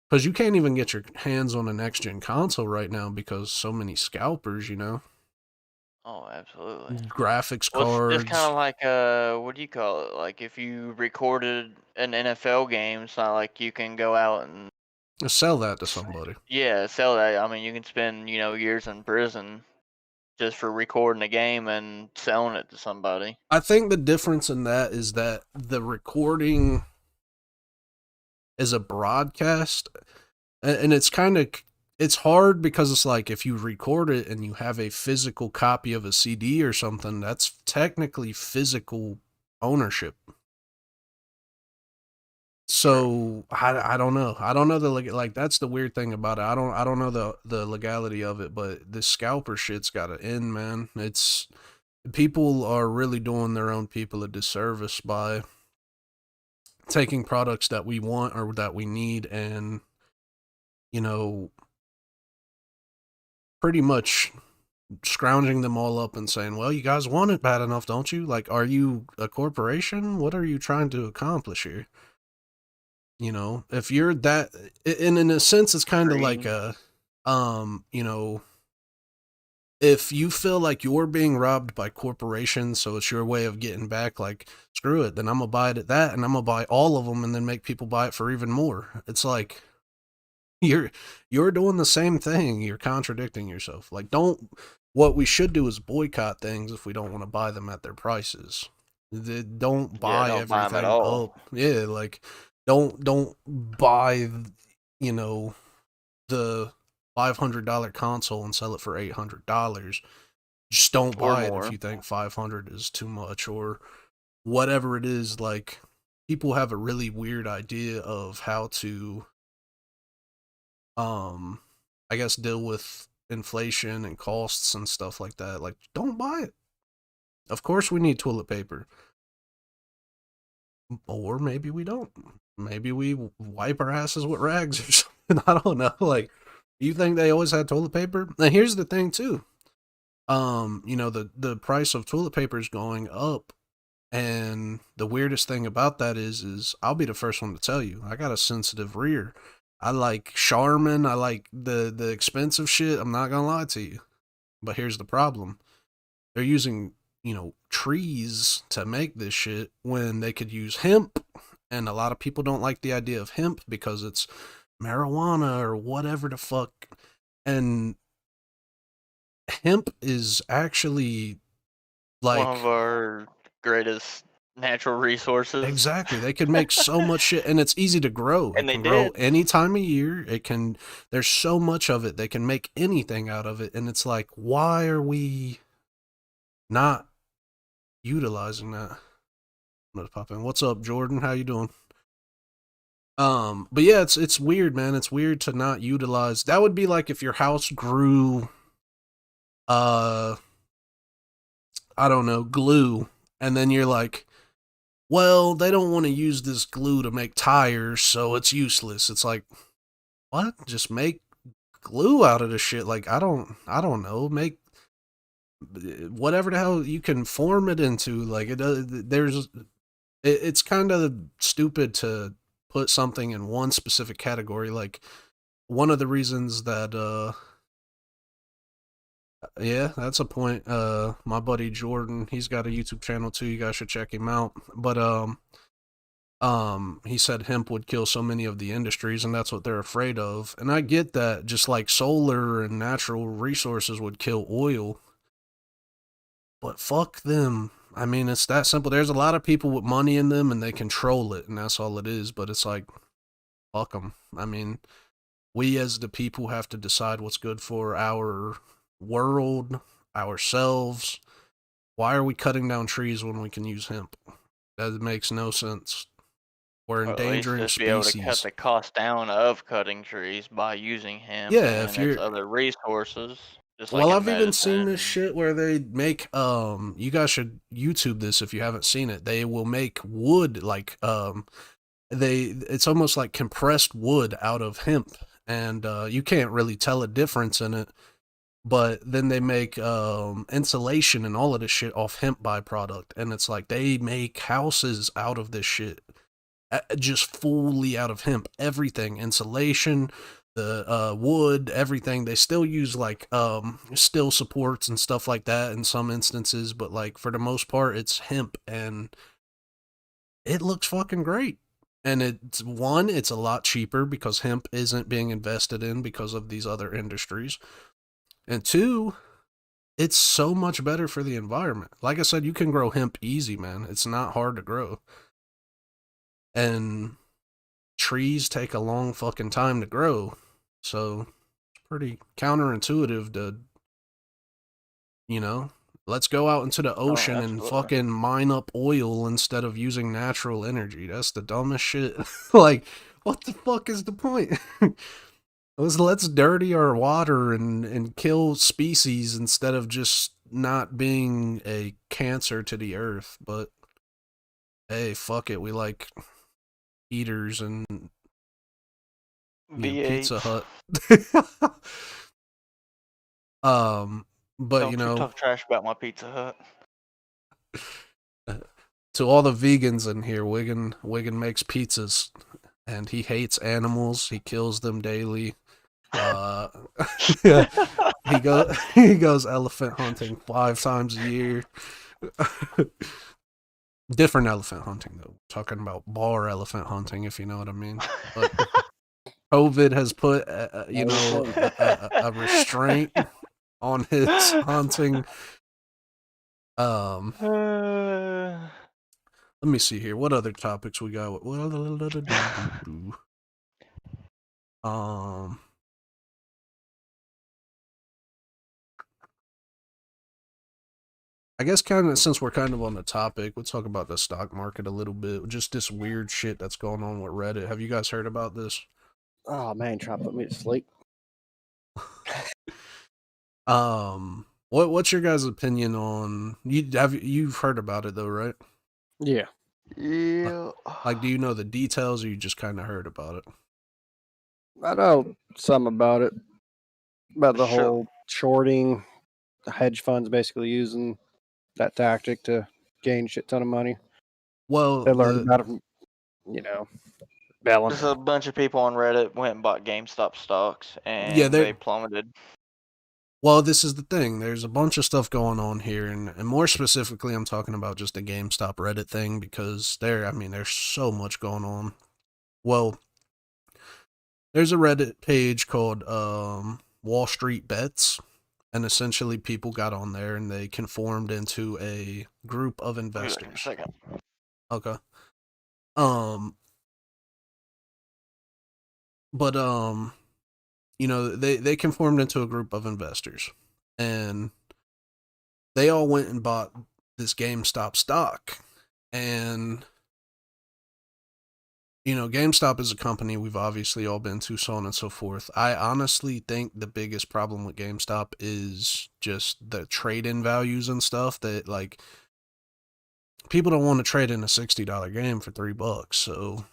B: Because you can't even get your hands on a next gen console right now because so many scalpers, you know,
C: Oh, absolutely.
B: graphics
C: Well,
B: cards.
C: it's kind of like what do you call it? Like if you recorded an NFL game, it's not like you can go out and
B: Sell that to somebody.
C: sell that. I mean, you can spend years in prison just for recording a game and selling it to somebody.
B: I think the difference in that is that the recording is a broadcast, and it's kind of, it's hard because it's like, if you record it and you have a physical copy of a CD or something, that's technically physical ownership. So I don't know. I don't know like that's the weird thing about it. I don't know the legality of it, but the scalper shit's got to end, man. It's people are really doing their own people a disservice by taking products that we want or that we need and, you know, pretty much scrounging them all up and saying, well, you guys want it bad enough, don't you? Like, are you a corporation? What are you trying to accomplish here? You know, if you're that, and in a sense, it's kind of like a, you know, if you feel like you're being robbed by corporations, so it's your way of getting back, like, screw it, then I'm gonna buy it at that, and I'm gonna buy all of them, and then make people buy it for even more. It's like, you're doing the same thing. You're contradicting yourself. Like, what we should do is boycott things if we don't want to buy them at their prices. Don't buy
C: don't buy 'em
B: everything
C: at all.
B: up. Yeah, like, don't buy, you know, the $500 console and sell it for $800. Just don't
C: Or
B: buy it
C: more.
B: if you think 500 is too much or whatever it is. Like, people have a really weird idea of how to, I guess, deal with inflation and costs and stuff like that. Like, don't buy it. Of course, we need toilet paper. Or maybe we don't. Maybe we wipe our asses with rags or something. I don't know. Like, you think they always had toilet paper? And here's the thing too. You know, the price of toilet paper is going up, and the weirdest thing about that is I'll be the first one to tell you, I got a sensitive rear. I like Charmin, I like the expensive shit. I'm not gonna lie to you. But here's the problem. They're using, you know, trees to make this shit when they could use hemp, and a lot of people don't like the idea of hemp because it's marijuana or whatever the fuck. And hemp is actually like
C: One of our greatest natural resources.
B: exactly, they can make so much shit, and it's easy to grow.
C: And
B: it
C: they
B: can grow
C: did.
B: any time of year. It can, there's so much of it, they can make anything out of it. And it's like, why are we not utilizing that? I'm gonna pop in. What's up, Jordan? How you doing? But yeah, it's weird, man. It's weird to not utilize. That would be like if your house grew, I don't know, glue, and then you're like, well, they don't want to use this glue to make tires, so it's useless. It's like, what? Just make glue out of this shit. Like, I don't know. Make whatever the hell you can form it into. Like, it's kind of stupid to put something in one specific category. Like, one of the reasons that, yeah, that's a point. My buddy Jordan, he's got a YouTube channel too. You guys should check him out. But, he said hemp would kill so many of the industries, and that's what they're afraid of. And I get that, just like solar and natural resources would kill oil. But fuck them. I mean, it's that simple. There's a lot of people with money in them, and they control it, and that's all it is. But it's like, fuck them. I mean, we as the people have to decide what's good for our world, ourselves. Why are we cutting down trees when we can use hemp? That makes no sense. We're
C: Or at least
B: endangering
C: just be able to cut
B: species.
C: the cost down of cutting trees by using hemp
B: Yeah,
C: and
B: if
C: its
B: you're,
C: other resources, just like
B: well,
C: in
B: I've even seen this
C: medicine.
B: shit where they make, you guys should YouTube this if you haven't seen it. They will make wood, like, it's almost like compressed wood out of hemp, and you can't really tell a difference in it. But then they make insulation and all of this shit off hemp byproduct, and it's like they make houses out of this shit, just fully out of hemp. Everything, insulation, the wood, everything. They still use like steel supports and stuff like that in some instances, but like for the most part, it's hemp, and it looks fucking great. And it's a lot cheaper because hemp isn't being invested in because of these other industries. And two, it's so much better for the environment. Like I said, you can grow hemp easy, man. It's not hard to grow. And trees take a long fucking time to grow. So it's pretty counterintuitive to, you know, let's go out into the ocean and
C: absolutely.
B: fucking mine up oil instead of using natural energy. That's the dumbest shit. Like, what the fuck is the point? Let's dirty our water and kill species instead of just not being a cancer to the earth. But hey, fuck it. We like eaters and, you know, Pizza
C: V8s.
B: Hut. But
C: Don't
B: you
C: you
B: know,
C: talk trash about my Pizza Hut.
B: to all the vegans in here, Wigan makes pizzas, and he hates animals. He kills them daily. he goes elephant hunting 5 times a year. Different elephant hunting though. Talking about bar elephant hunting, if you know what I mean. But COVID has put you know, a restraint on his hunting. Let me see here. What other topics we got? I guess kind of since we're kind of on the topic, we'll talk about the stock market a little bit. Just this weird shit that's going on with Reddit. Have you guys heard about this?
D: Oh man, try to put me to sleep.
B: What's your guys' opinion on you've heard about it though, right?
D: Yeah.
C: Yeah.
B: Like, do you know the details, or you just kind of heard about it?
D: I know some about it. About the
C: Sure.
D: whole shorting, the hedge funds basically using that tactic to gain shit ton of money.
B: Well,
D: They learned about it from, Bellin.
C: Just a bunch of people on Reddit went and bought GameStop stocks, and
B: Yeah,
C: they plummeted.
B: well, this is the thing. There's a bunch of stuff going on here, and more specifically, I'm talking about just the GameStop Reddit thing because there's so much going on. Well, there's a Reddit page called Wall Street Bets, and essentially people got on there and they conformed into a group of
C: Give me a
B: investors.
C: second.
B: Okay. They conformed into a group of investors, and they all went and bought this GameStop stock. And GameStop is a company we've obviously all been to, so on and so forth. I honestly think the biggest problem with GameStop is just the trade-in values and stuff that, like, people don't want to trade in a $60 game for $3. So,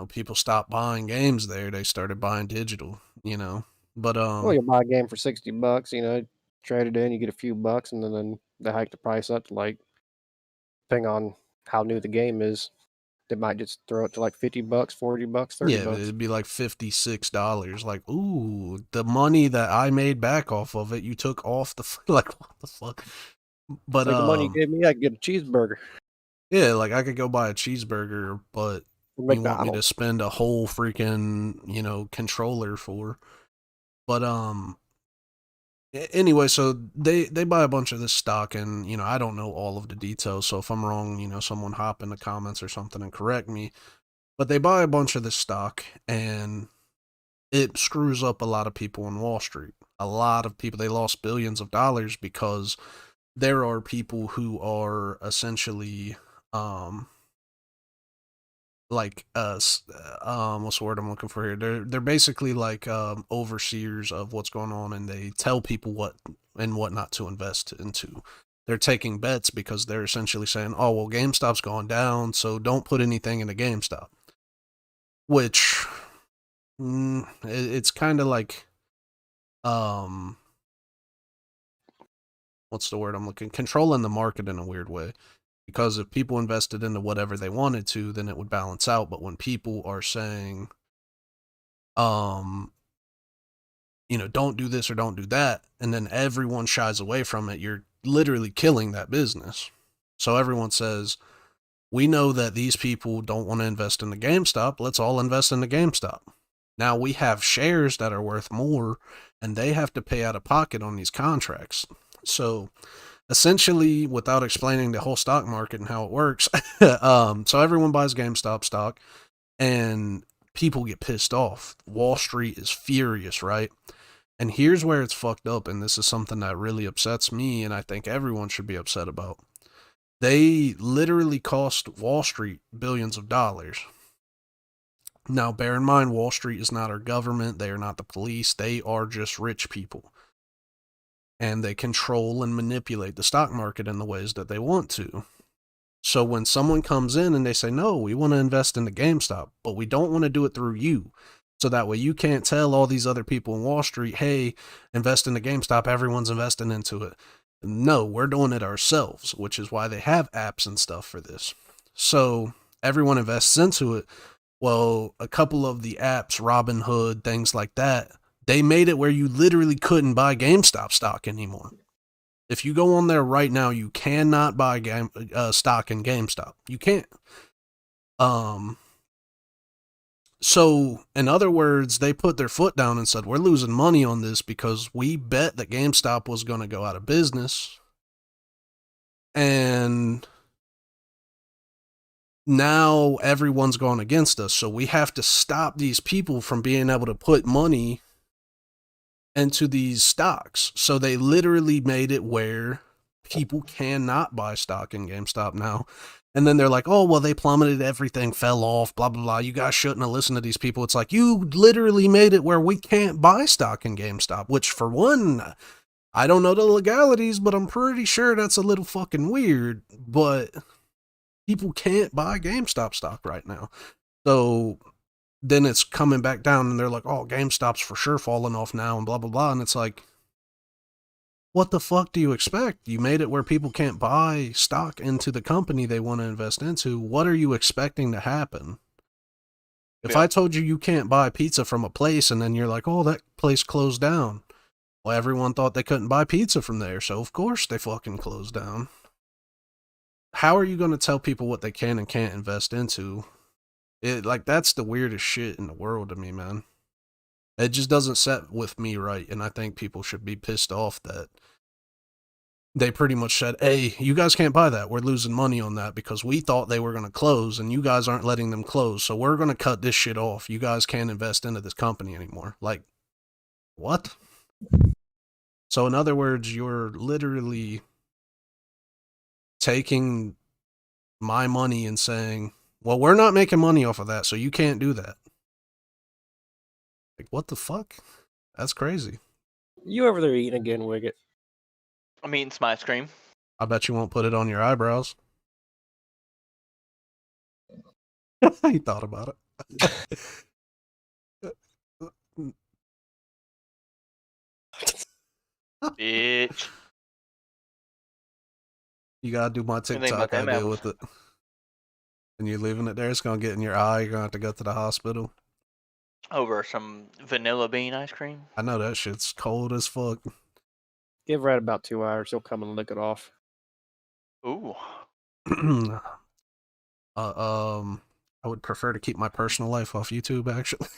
B: people stopped buying games there. They started buying digital, But,
D: Well, you buy a game for $60, trade it in, you get a few bucks, and then they hike the price up to, like, depending on how new the game is, they might just throw it to like $50, $40, $30.
B: yeah, it'd be like $56. Like, ooh, the money that I made back off of it, you took off the like, what the fuck? But
D: Like the money you gave me, I could get a cheeseburger.
B: yeah, like I could go buy a cheeseburger, but you want me to
D: McDonald's.
B: spend a whole freaking controller for? But anyway, so they buy a bunch of this stock, and I don't know all of the details, so if I'm wrong, someone hop in the comments or something and correct me. But they buy a bunch of this stock, and it screws up a lot of people on Wall Street. A lot of people, they lost billions of dollars because there are people who are essentially what's the word I'm looking for here? They're basically like overseers of what's going on, and they tell people what and what not to invest into. They're taking bets because they're essentially saying, "Oh, well, GameStop's gone down, so don't put anything into GameStop." Which it's kind of like what's the word I'm looking? Controlling the market in a weird way. Because if people invested into whatever they wanted to, then it would balance out. But when people are saying, don't do this or don't do that, and then everyone shies away from it, you're literally killing that business. So everyone says, we know that these people don't want to invest in the GameStop. Let's all invest in the GameStop. Now we have shares that are worth more, and they have to pay out of pocket on these contracts. So essentially, without explaining the whole stock market and how it works, so everyone buys GameStop stock, and people get pissed off. Wall Street is furious, right? And here's where it's fucked up, and this is something that really upsets me, and I think everyone should be upset about. They literally cost Wall Street billions of dollars. Now, bear in mind, Wall Street is not our government. They are not the police. They are just rich people. And they control and manipulate the stock market in the ways that they want to. So when someone comes in and they say, no, we want to invest in the GameStop, but we don't want to do it through you. So that way you can't tell all these other people in Wall Street, hey, invest in the GameStop, everyone's investing into it. No, we're doing it ourselves, which is why they have apps and stuff for this. So everyone invests into it. Well, a couple of the apps, Robinhood, things like that, they made it where you literally couldn't buy GameStop stock anymore. If you go on there right now, you cannot buy stock in GameStop. You can't. So, in other words, they put their foot down and said, we're losing money on this because we bet that GameStop was going to go out of business. And now everyone's gone against us. So we have to stop these people from being able to put money into these stocks. So they literally made it where people cannot buy stock in GameStop now. And then they're like, oh, well, they plummeted, everything fell off, blah, blah, blah. You guys shouldn't have listened to these people. It's like, you literally made it where we can't buy stock in GameStop, which for one, I don't know the legalities, but I'm pretty sure that's a little fucking weird. But people can't buy GameStop stock right now. So then it's coming back down and they're like, oh, GameStop's for sure falling off now and blah, blah, blah. And it's like, what the fuck do you expect? You made it where people can't buy stock into the company they want to invest into. What are you expecting to happen? If I told you can't buy pizza from a place and then you're like, oh, that place closed down. Well, everyone thought they couldn't buy pizza from there, so of course they fucking closed down. How are you going to tell people what they can and can't invest into? That's the weirdest shit in the world to me, man. It just doesn't set with me right, and I think people should be pissed off that they pretty much said, hey, you guys can't buy that. We're losing money on that because we thought they were going to close, and you guys aren't letting them close, so we're going to cut this shit off. You guys can't invest into this company anymore. Like, what? So in other words, you're literally taking my money and saying, well, we're not making money off of that, so you can't do that. Like, what the fuck? That's crazy.
D: You over there eating again, Wiggett?
C: I'm eating some ice cream.
B: I bet you won't put it on your eyebrows. He thought about it.
C: Bitch.
B: You gotta do my TikTok idea with it. And you're leaving it there, it's gonna get in your eye, you're gonna have to go to the hospital.
C: Over some vanilla bean ice cream.
B: I know that shit's cold as fuck.
D: Give Red about 2 hours, he'll come and lick it off.
C: Ooh.
B: I would prefer to keep my personal life off YouTube, actually.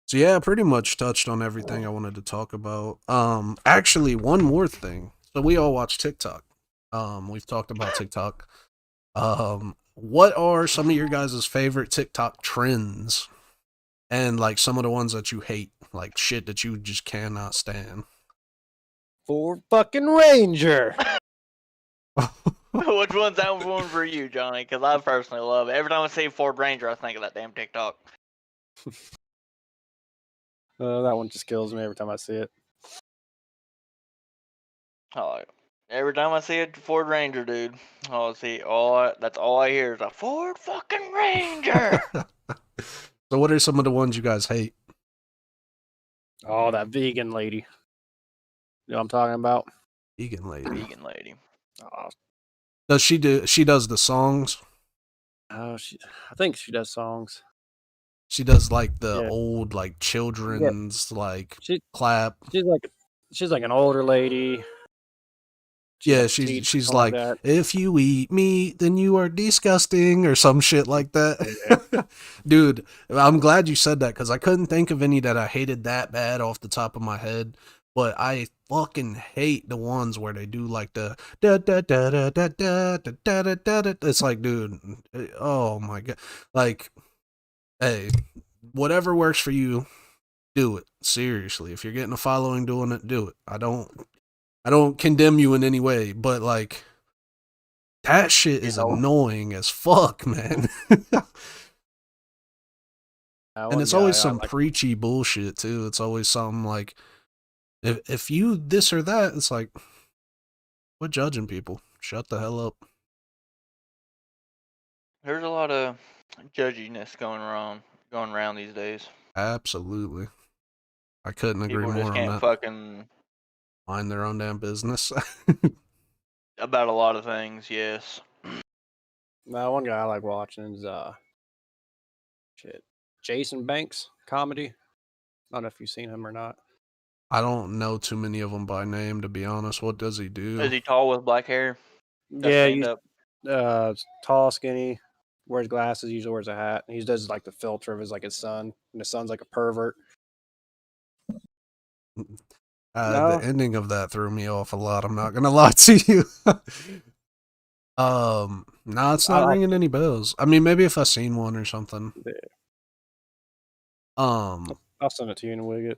B: So yeah, pretty much touched on everything I wanted to talk about. Actually, one more thing. So we all watch TikTok. We've talked about TikTok. What are some of your guys' favorite TikTok trends? And like some of the ones that you hate, like shit that you just cannot stand.
D: Ford fucking Ranger.
C: Which one's that one for you, Johnny? Because I personally love it. Every time I see Ford Ranger, I think of that damn TikTok.
D: That one just kills me every time I see it.
C: Oh, every time I see a Ford Ranger, dude, that's all I hear is a Ford fucking Ranger.
B: So what are some of the ones you guys hate?
D: Oh, that vegan lady. You know what I'm talking about?
B: Vegan lady.
C: Vegan lady.
D: Oh,
B: She does the songs?
D: I think she does songs.
B: She does like the old like children's like clap.
D: She's like an older lady.
B: She's like, if you eat meat, then you are disgusting, or some shit like that. Yeah. Dude, I'm glad you said that because I couldn't think of any that I hated that bad off the top of my head. But I fucking hate the ones where they do like the da da da da da da da da da da. It's like, dude, oh my god, like, hey, whatever works for you, do it. Seriously, if you're getting a following doing it, do it. I don't condemn you in any way, but like that shit is annoying as fuck, man. And it's always some preachy bullshit too. It's always something like, if you this or that, it's like, quit judging people. Shut the hell up.
C: There's a lot of judginess going around these days.
B: Absolutely. I couldn't agree more on that.
C: People just can't fucking
B: mind their own damn business.
C: About a lot of things, yes.
D: Now, one guy I like watching is Jason Banks comedy. I don't know if you've seen him or not.
B: I don't know too many of them by name, to be honest. What does he do?
C: Is he tall with black hair?
D: Yeah, he's tall, skinny, wears glasses, usually wears a hat. He does like the filter of his son, and his son's like a pervert.
B: The ending of that threw me off a lot. I'm not gonna lie to you. No, it's not ringing any bells. I mean, maybe if I seen one or something.
D: Yeah. I'll send it to you in a Wiggett.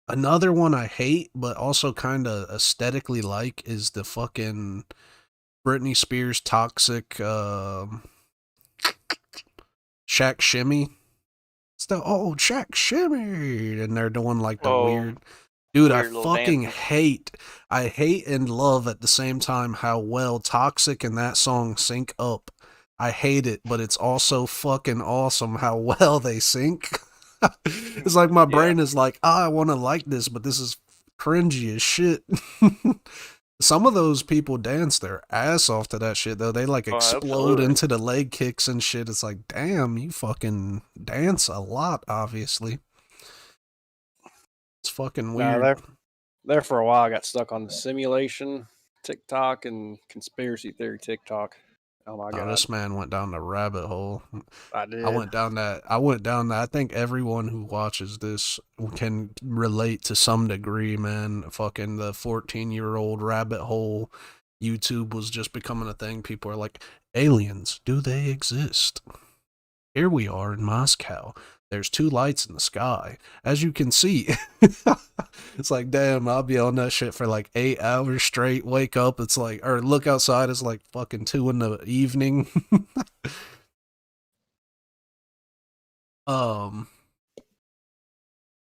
B: Another one I hate, but also kind of aesthetically like, is the fucking Britney Spears toxic Shaq Shimmy. It's the old Shaq Shimmy, and they're doing like the
C: Oh,
B: weird. Dude, I
C: weird little
B: fucking
C: dances.
B: hate and love at the same time how well Toxic and that song sync up. I hate it, but it's also fucking awesome how well they sync. It's like my
C: Yeah.
B: brain is like, I want to like this, but this is cringy as shit. Some of those people dance their ass off to that shit though. They like
C: Oh,
B: explode
C: absolutely.
B: into the leg kicks and shit. It's like, damn, you fucking dance a lot, obviously. It's fucking
D: No,
B: weird.
D: there for a while. I got stuck on the simulation TikTok and conspiracy theory TikTok. Oh my
B: Oh,
D: god,
B: this man went down the rabbit hole.
D: I did.
B: I went down that. I think everyone who watches this can relate to some degree, man. Fucking the 14-year-old rabbit hole. YouTube was just becoming a thing. People are like, aliens, do they exist? Here we are in Moscow. There's two lights in the sky. As you can see, it's like, damn, I'll be on that shit for like 8 hours straight. Wake up, it's like, or look outside, it's like fucking 2 in the evening. um,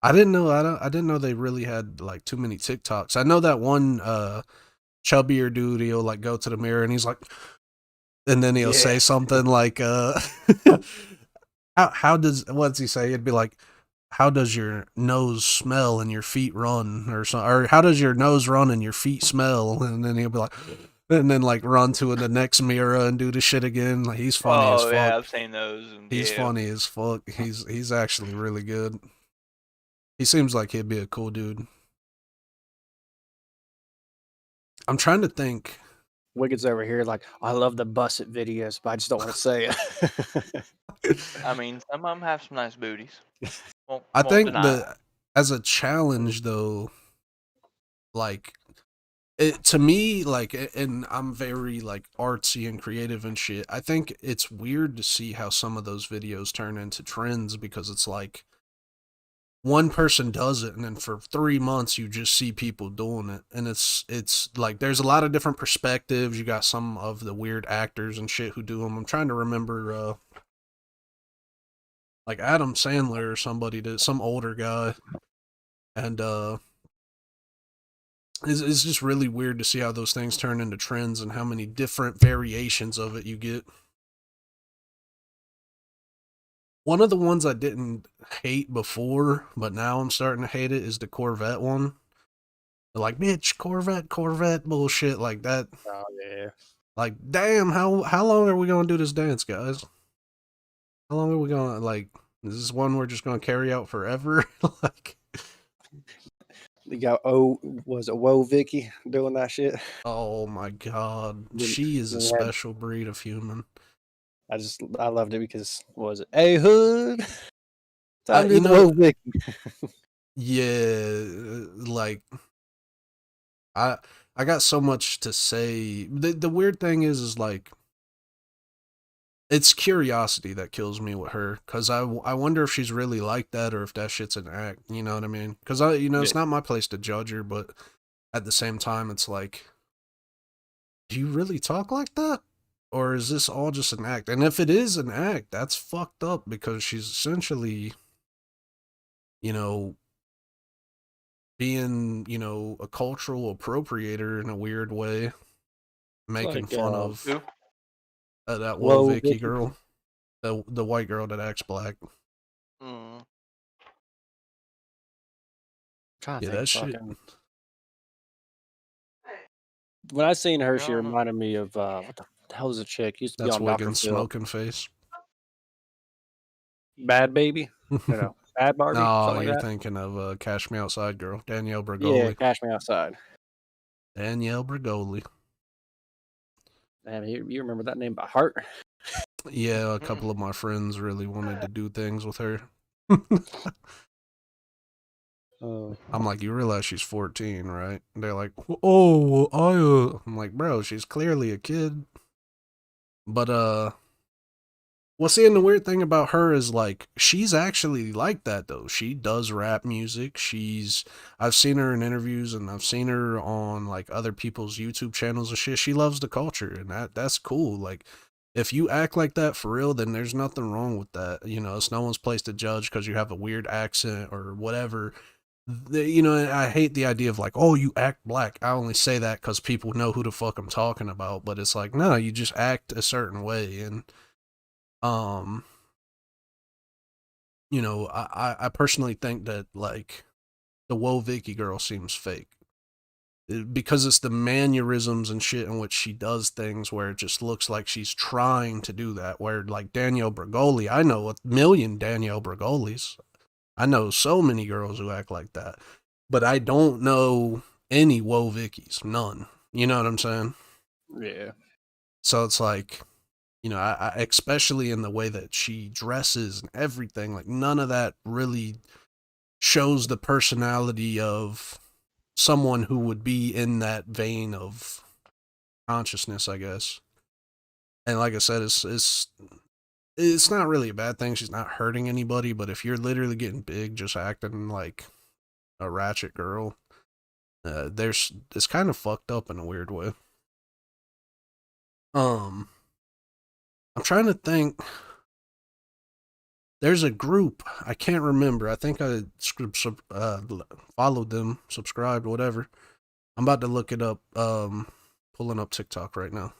B: I didn't know. I didn't know they really had like too many TikToks. I know that one chubbier dude. He'll like go to the mirror and he's like, and then he'll
D: Yeah.
B: say something like, how does what's he say? It'd be like, how does your nose smell and your feet run, or so, or how does your nose run and your feet smell? And then he'll be like, and then like run to the next mirror and do the shit again. Like, he's funny as
C: Oh yeah,
B: fuck.
C: I've seen those. And
B: He's
C: yeah.
B: funny as fuck. He's actually really good. He seems like he'd be a cool dude. I'm trying to think.
D: Wiggett's over here like, I love the Busset videos, but I just don't want to say it.
C: I mean, some of them have some nice booties. Won't,
B: I
C: won't
B: think
C: deny it.
B: as a challenge though, like it to me, like, and I'm very like artsy and creative and shit. I think it's weird to see how some of those videos turn into trends, because it's like one person does it and then for 3 months you just see people doing it, and it's like there's a lot of different perspectives. You got some of the weird actors and shit who do them. I'm trying to remember like Adam Sandler or somebody did, some older guy, and it's just really weird to see how those things turn into trends and how many different variations of it you get. One of the ones I didn't hate before, but now I'm starting to hate it, is the Corvette one. They're like, bitch, Corvette bullshit like that.
D: Oh yeah.
B: Like, damn, how long are we gonna do this dance, guys? How long are we gonna, like, is this one we're just gonna carry out forever? Like,
D: You got was it Woe Vicky doing that shit?
B: oh my god,
D: Then-
B: she is a
D: then we had-
B: special breed of human.
D: I loved it because what was it? Hey Hood. Time to
B: you
D: do the
B: know-
D: Woe Vicky.
B: Yeah, like I got so much to say. The weird thing is like it's curiosity that kills me with her, cuz I wonder if she's really like that or if that shit's an act, you know what I mean? Cuz it's not my place to judge her, but at the same time it's like, do you really talk like that? Or is this all just an act? And if it is an act, that's fucked up, because she's essentially, you know, being, a cultural appropriator in a weird way, making
D: like,
B: fun of
C: Who?
B: that
D: Whoa,
B: Vicky
D: Vicky.
B: girl, the white girl that acts black.
C: Mm.
D: Trying to
B: Yeah,
D: think
B: that shit.
D: fucking- When I seen her, she
C: I don't know.
D: reminded me of what the hell was the chick? Used to be
B: That's
D: on Dr.
B: Wiggins'
D: Phil.
B: smoking face.
D: Bad Baby? No. Bad Barbie?
B: No,
D: Something
B: you're
D: like that?
B: thinking of Cash Me Outside girl, Danielle
D: Yeah,
B: Bregoli.
D: Cash Me Outside.
B: Danielle Bregoli.
D: Man, you remember that name by heart?
B: Yeah, a couple of my friends really wanted to do things with her.
D: Oh,
B: I'm like, you realize she's 14, right? And they're like, oh, I'm like, bro, she's clearly a kid. But Well, see, and the weird thing about her is like she's actually like that though. She does rap music. I've seen her in interviews and I've seen her on like other people's YouTube channels and shit. She loves the culture and that's cool. Like if you act like that for real, then there's nothing wrong with that. You know, it's no one's place to judge because you have a weird accent or whatever. You know, I hate the idea of like, oh, you act black. I only say that because people know who the fuck I'm talking about. But it's like, no, you just act a certain way and um you know, I personally think that like the Woah Vicky girl seems fake. Because it's the mannerisms and shit in which she does things where it just looks like she's trying to do that. Where like Danielle Bregoli, I know a million Danielle Bregolis. I know so many girls who act like that. But I don't know any Woah Vickies. None. You know what I'm saying?
D: Yeah.
B: So it's like, you know, I especially in the way that she dresses and everything, like none of that really shows the personality of someone who would be in that vein of consciousness, I guess. And like I said, it's not really a bad thing. She's not hurting anybody, but if you're literally getting big just acting like a ratchet girl, it's kind of fucked up in a weird way. I'm trying to think. There's a group, I can't remember. I think I followed them, subscribed, whatever. I'm about to look it up. Pulling up TikTok right now.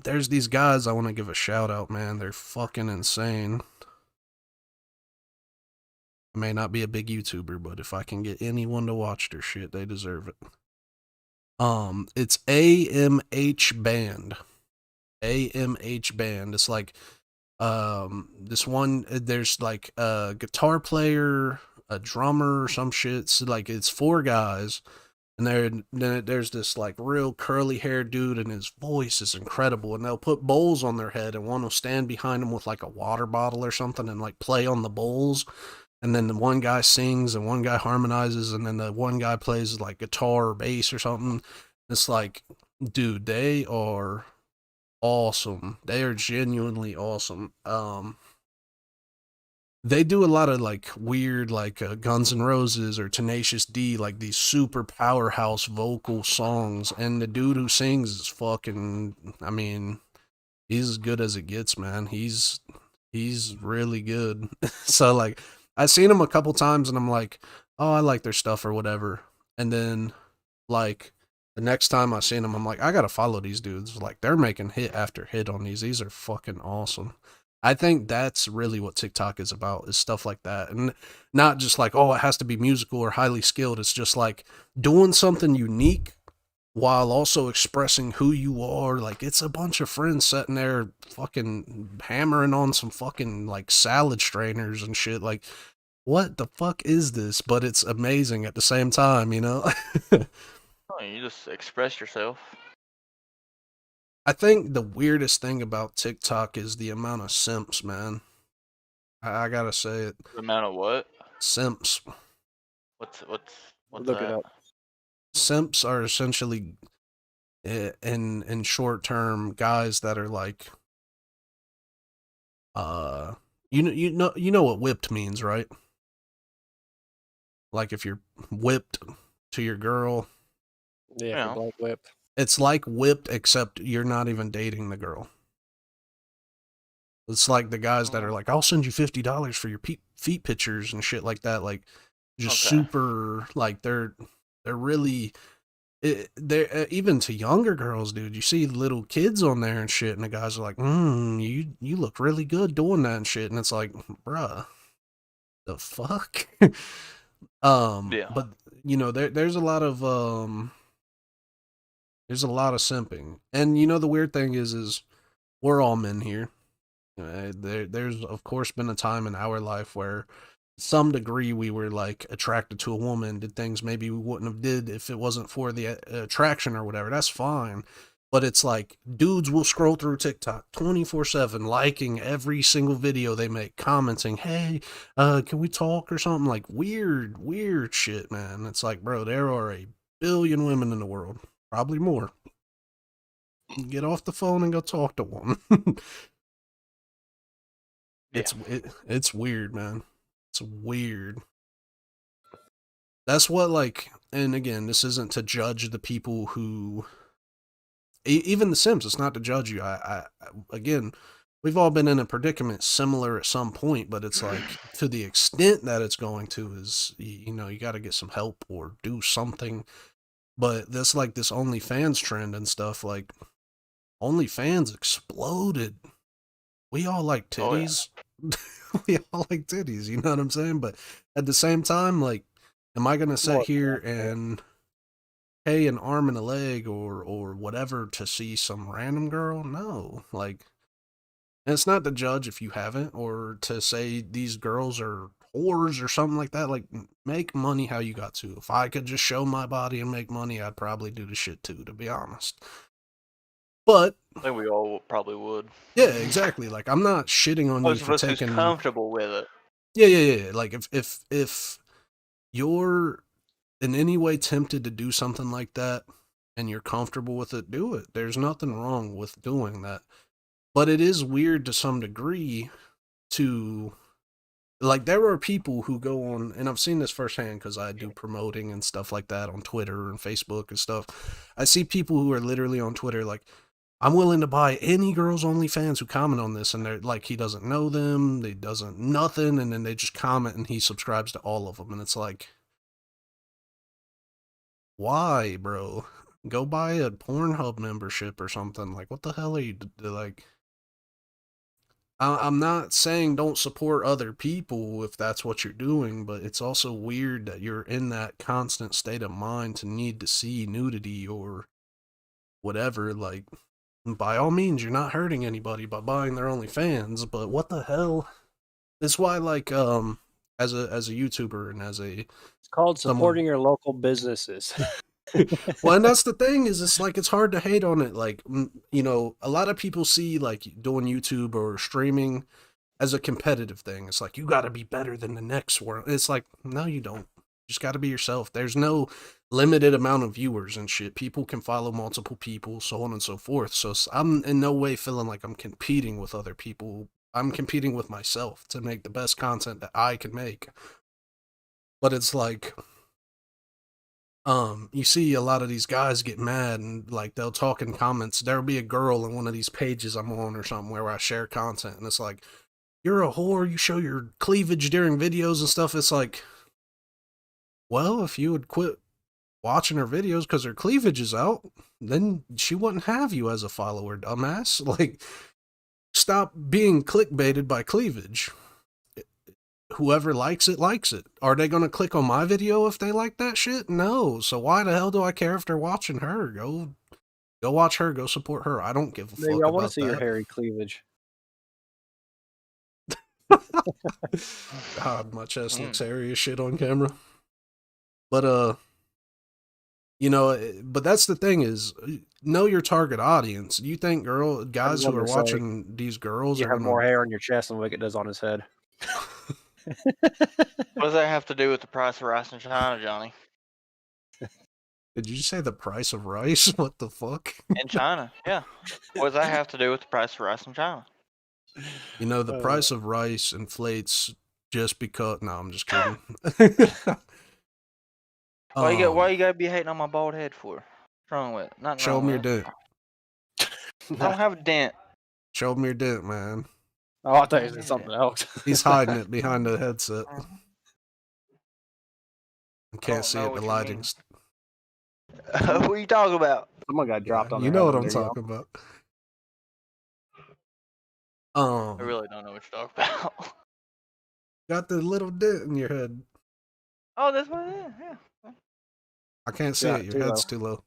B: There's these guys I want to give a shout out, man. They're fucking insane. I may not be a big YouTuber, but if I can get anyone to watch their shit, they deserve it. It's AMH Band. AMH Band. It's like this one, there's like a guitar player, a drummer, some shit. So like it's 4 guys, and there's this like real curly haired dude, and his voice is incredible. And they'll put bowls on their head, and one will stand behind them with like a water bottle or something, and like play on the bowls. And then the one guy sings, and one guy harmonizes, and then the one guy plays like guitar or bass or something. It's like, dude, they are awesome. They are genuinely awesome. They do a lot of like weird, like Guns N' Roses or Tenacious D, like these super powerhouse vocal songs. And the dude who sings is fucking, I mean, he's as good as it gets, man. He's really good. So like, I've seen him a couple times and I'm like, oh, I like their stuff or whatever. And then like, the next time I seen them, I'm like, I gotta follow these dudes. Like, they're making hit after hit on these. These are fucking awesome. I think that's really what TikTok is about, is stuff like that. And not just like, oh, it has to be musical or highly skilled. It's just like doing something unique while also expressing who you are. Like, it's a bunch of friends sitting there fucking hammering on some fucking like salad strainers and shit. Like, what the fuck is this? But it's amazing at the same time, you know?
C: Oh, you just express yourself.
B: I think the weirdest thing about TikTok is the amount of simps, man. I gotta say it.
C: The amount of what?
B: Simps.
C: What's
D: Look it
C: that?
D: up.
B: Simps are essentially, in short term, guys that are like, you know what whipped means, right? Like if you're whipped to your girl.
D: Yeah,
C: Yeah.
D: black whip.
B: It's like whipped, except you're not even dating the girl. It's like the guys that are like, I'll send you $50 for your feet pictures and shit like that. Like, just
C: Okay.
B: super, like they're really, they're even to younger girls, dude. You see little kids on there and shit, and the guys are like, you look really good doing that and shit. And it's like, bruh, the fuck?
C: Yeah.
B: But you know, there's a lot of simping. And you know, the weird thing is we're all men here. There's of course been a time in our life where some degree we were like attracted to a woman, did things maybe we wouldn't have did if it wasn't for the attraction or whatever. That's fine. But it's like dudes will scroll through TikTok 24/7, liking every single video they make, commenting, hey, can we talk or something? Like weird shit, man. It's like, bro, there are a billion women in the world, probably more. Get off the phone and go talk to one. It's weird, man. It's weird. That's what, like, and again, this isn't to judge the people who, even The Sims. It's not to judge you. Again, we've all been in a predicament similar at some point, but it's like to the extent that it's going to is, you know, you got to get some help or do something. But this, like, this OnlyFans trend and stuff, like, OnlyFans exploded. We all like titties. Oh, yeah. We all like titties, you know what I'm saying? But at the same time, like, am I gonna sit here and pay an arm and a leg or whatever to see some random girl? No. Like, and it's not to judge if you haven't, or to say these girls are whores or something like that. Like, make money how you got to. If I could just show my body and make money, I'd probably do the shit too, to be honest. But
C: I think we all probably would.
B: Yeah, exactly. Like, I'm not shitting on you for taking.
C: Who's comfortable with it.
B: Yeah. Like, if you're in any way tempted to do something like that and you're comfortable with it, do it. There's nothing wrong with doing that. But it is weird to some degree to, like, there are people who go on, and I've seen this firsthand because I do promoting and stuff like that on Twitter and Facebook and stuff. I see people who are literally on Twitter like, I'm willing to buy any girl's OnlyFans who comment on this, and they're like, he doesn't know them, they doesn't nothing, and then they just comment and he subscribes to all of them, and it's like, why, bro? Go buy a Pornhub membership or something. Like, what the hell are you, like, I'm not saying don't support other people if that's what you're doing, but it's also weird that you're in that constant state of mind to need to see nudity or whatever. Like, by all means, you're not hurting anybody by buying their OnlyFans, but what the hell? That's why, like, as a YouTuber and as a,
D: it's called supporting your local businesses.
B: Well, and that's the thing, is it's like, it's hard to hate on it. Like, you know, a lot of people see, like, doing YouTube or streaming as a competitive thing. It's like, you got to be better than the next world. It's like, no, you don't. You just got to be yourself. There's no limited amount of viewers and shit. People can follow multiple people, so on and so forth. So I'm in no way feeling like I'm competing with other people. I'm competing with myself to make the best content that I can make. But it's like, you see a lot of these guys get mad and, like, they'll talk in comments. There'll be a girl in one of these pages I'm on or something where I share content, and it's like, you're a whore, you show your cleavage during videos and stuff. It's like, well, if you would quit watching her videos because her cleavage is out, then she wouldn't have you as a follower, dumbass. Like, stop being clickbaited by cleavage. Whoever likes it, likes it. Are they going to click on my video if they like that shit? No. So why the hell do I care if they're watching her? Go watch her. Go support her. I don't give a fuck about that.
D: I want to see your hairy cleavage.
B: God, my chest looks hairy as shit on camera. But, you know, but that's the thing, is know your target audience. You think guys who are watching these girls
D: you have more hair on your chest than Wicket does on his head.
C: What does that have to do with the price of rice in China, Johnny?
B: Did you say the price of rice? What the fuck?
C: In China, yeah. What does that have to do with the price of rice in China?
B: You know, the price of rice inflates just because... No, I'm just kidding.
C: Why you gotta be hating on my bald head for? What's wrong with it?
B: Show me your dent.
C: I don't have a dent.
B: Show me your dent, man.
D: Oh, I thought you said something else.
B: He's hiding it behind the headset. I can't see it. The lighting's...
C: What are you talking about?
D: Someone got dropped on.
B: You know what I'm talking about.
C: I really don't know what you're talking about.
B: Got the little dent in your head.
C: Oh, that's what it is. Yeah.
B: I can't see it. Your head's too low.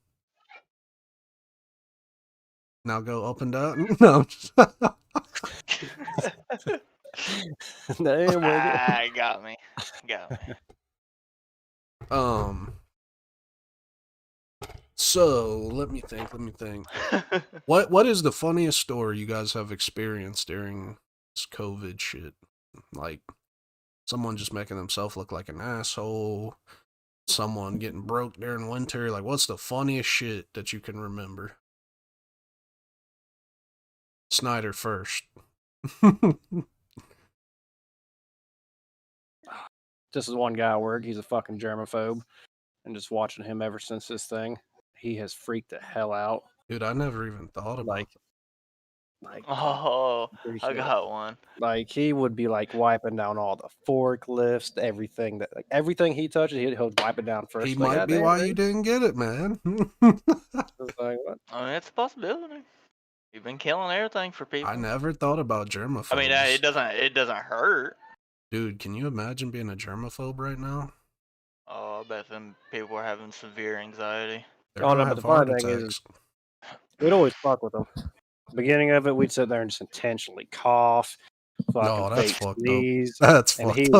B: Now go up and down. No.
C: Got me.
B: So let me think. What is the funniest story you guys have experienced during this COVID shit? Like, someone just making themselves look like an asshole, someone getting broke during winter. Like, what's the funniest shit that you can remember? Snyder first.
D: this is one guy at work. He's a fucking germaphobe, and just watching him ever since this thing, he has freaked the hell out.
B: Dude, I never even thought about
D: Like,
C: Oh, I
D: appreciate it.
C: got one.
D: Like he would be like wiping down all the forklifts, everything everything he touches, he'll wipe it down first.
B: He
D: Like,
B: might be
D: "Goddamn,
B: why
D: dude."
B: you didn't get it, man.
D: It's like, what?
C: I mean, it's a possibility. You've been killing everything for people.
B: I never thought about germaphobes.
C: I mean, it doesn't hurt.
B: Dude, can you imagine being a germaphobe right now?
C: Oh, I bet them people are having severe anxiety.
B: They're
D: Oh,
B: gonna
D: no, but
B: have
D: the funny
B: heart
D: thing is-
B: attacks.
D: We'd always fuck with him. Beginning of it, we'd sit there and just intentionally cough, fucking
B: that's
D: fake
B: fucked up.
D: sneeze.
B: That's
D: And
B: fucked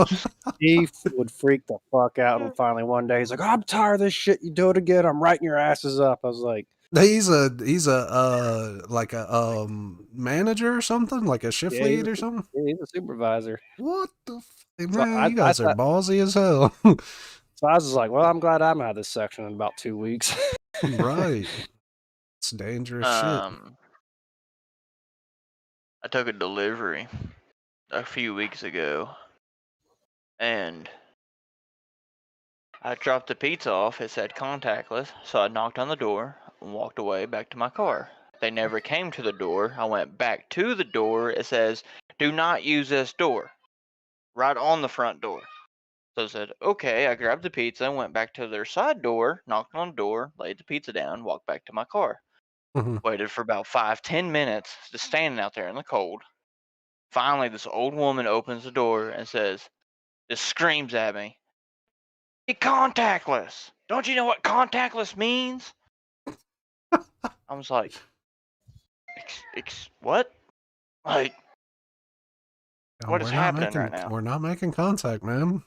B: up.
D: He would freak the fuck out, and finally one day he's like, "I'm tired of this shit. You do it again, I'm writing your asses up." I was like,
B: He's a like a manager or something, like a shift
D: Yeah,
B: lead or something.
D: "He's a supervisor."
B: What the
D: So
B: man? You guys are
D: thought-
B: ballsy as hell.
D: So I was just like, "Well, I'm glad I'm out of this section in about 2 weeks."
B: Right. It's dangerous shit.
C: I took a delivery a few weeks ago, and I dropped the pizza off. It said contactless, so I knocked on the door and walked away back to my car. They never came to the door. I went back to the door. It says, "Do not use this door," right on the front door. So I said, okay. I grabbed the pizza and went back to their side door, knocked on the door, laid the pizza down, walked back to my car.
B: Mhm.
C: Waited for about 5-10 minutes, just standing out there in the cold. Finally, this old woman opens the door and says, just screams at me, "Be contactless. Don't you know what contactless means?" I was like, what? Like,
B: Oh,
C: what is
B: we're not
C: happening
B: making-
C: right now?
B: We're not making contact, man.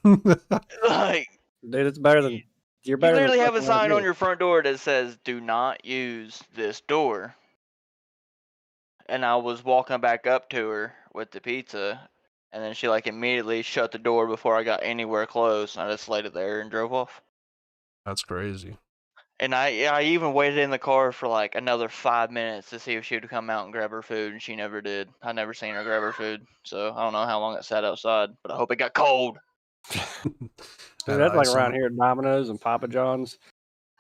C: like,
D: Dude, it's better than you're
C: you
D: better. than
C: literally have a
D: fucking one of
C: sign on
D: you.
C: your front door that says, "Do not use this door." And I was walking back up to her with the pizza, and then she like immediately shut the door before I got anywhere close, and I just laid it there and drove off.
B: That's crazy.
C: And I even waited in the car for like another 5 minutes to see if she would come out and grab her food, and she never did. I never seen her grab her food, so I don't know how long it sat outside, but I hope it got cold.
D: Dude,
B: Had
D: that's like
B: ice
D: around
B: on it.
D: here at Domino's and Papa John's.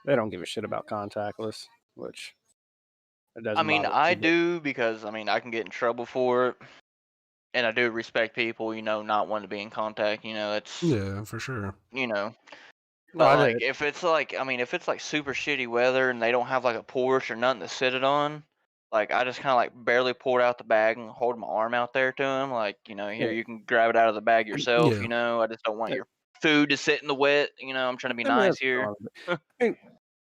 D: They don't give a shit about contactless, which it doesn't.
C: I mean,
D: bother
C: I
D: me.
C: do, because I mean I can get in trouble for it, and I do respect people, not wanting to be in contact. It's
B: Yeah, for sure.
C: But
D: No, I
C: like,
D: dig
C: if it's like super shitty weather and they don't have like a porch or nothing to sit it on, like I just kind of like barely poured out the bag and hold my arm out there to him, like, here,
D: Yeah.
C: you can grab it out of the bag yourself.
B: Yeah.
C: I just don't want
D: Yeah.
C: your food to sit in the wet. I'm trying to be
D: I mean,
C: nice
D: that's
C: here.
D: fine, but- I mean,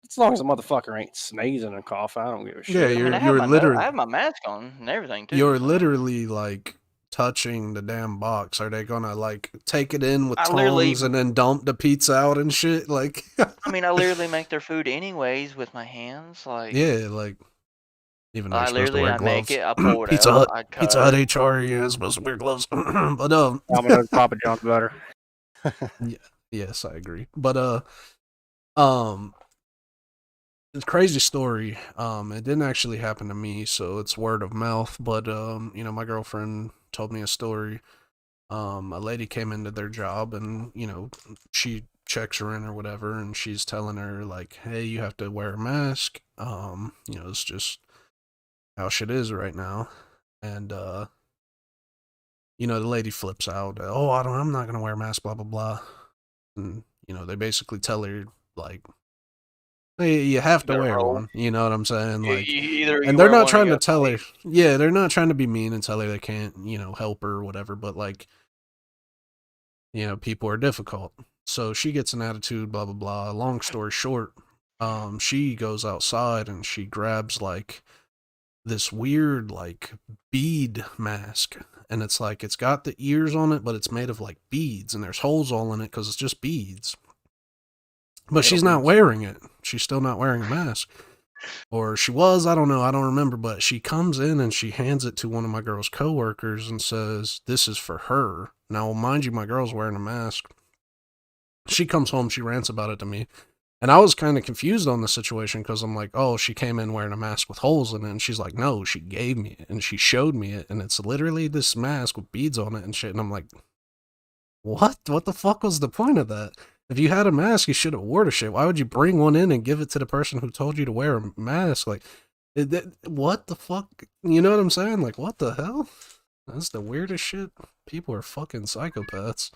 D: as long as the motherfucker ain't sneezing and coughing, I don't give a shit.
B: Yeah,
C: I mean,
B: you're
C: I have my
B: literally
C: I have my mask on and everything too.
B: you're
C: so-
B: literally like touching the damn box. Are they gonna like take it in with
C: I literally-
B: tongs and then dump the pizza out and shit? Like,
C: I mean, I literally make their food anyways with my hands. Like,
B: yeah, like even though
C: I
B: you're supposed to
C: literally
B: wear
C: I
B: gloves.
C: make it, I pull it
B: Pizza
C: out,
B: Hut,
C: I cut.
B: Pizza Hut HR, you're supposed to wear gloves. But
D: Domino's, Papa John's better.
B: yes, I agree. But it's a crazy story. It didn't actually happen to me, so it's word of mouth. But my girlfriend told me a story. A lady came into their job, and she checks her in or whatever, and she's telling her like, "Hey, you have to wear a mask. It's just how shit is right now." And the lady flips out. "Oh, I'm not gonna wear a mask. Blah blah blah." And they basically tell her like, "Hey, you have to
C: Better
B: wear
C: roll.
B: one." You know what I'm saying? Like,
C: Either
B: and
C: you
B: they're
C: wear
B: not
C: one or
B: trying
C: you
B: to
C: have
B: tell her.
C: leave.
B: Yeah, they're not trying to be mean and tell her they can't, help her or whatever. But like, people are difficult. So she gets an attitude. Blah blah blah. Long story short, she goes outside and she grabs like this weird like bead mask, and it's like it's got the ears on it, but it's made of like beads, and there's holes all in it because it's just beads. But she's not wearing it. She's still not wearing a mask. Or she was, I don't know, I don't remember, but she comes in and she hands it to one of my girl's coworkers and says, "This is for her." Now, mind you, my girl's wearing a mask. She comes home, she rants about it to me. And I was kind of confused on the situation because I'm like, oh, she came in wearing a mask with holes in it. And she's like, no, she gave me it and she showed me it. And it's literally this mask with beads on it and shit. And I'm like, What? What the fuck was the point of that? If you had a mask, you should have wore the shit. Why would you bring one in and give it to the person who told you to wear a mask? Like, what the fuck? You know what I'm saying? Like, what the hell? That's the weirdest shit. People are fucking psychopaths.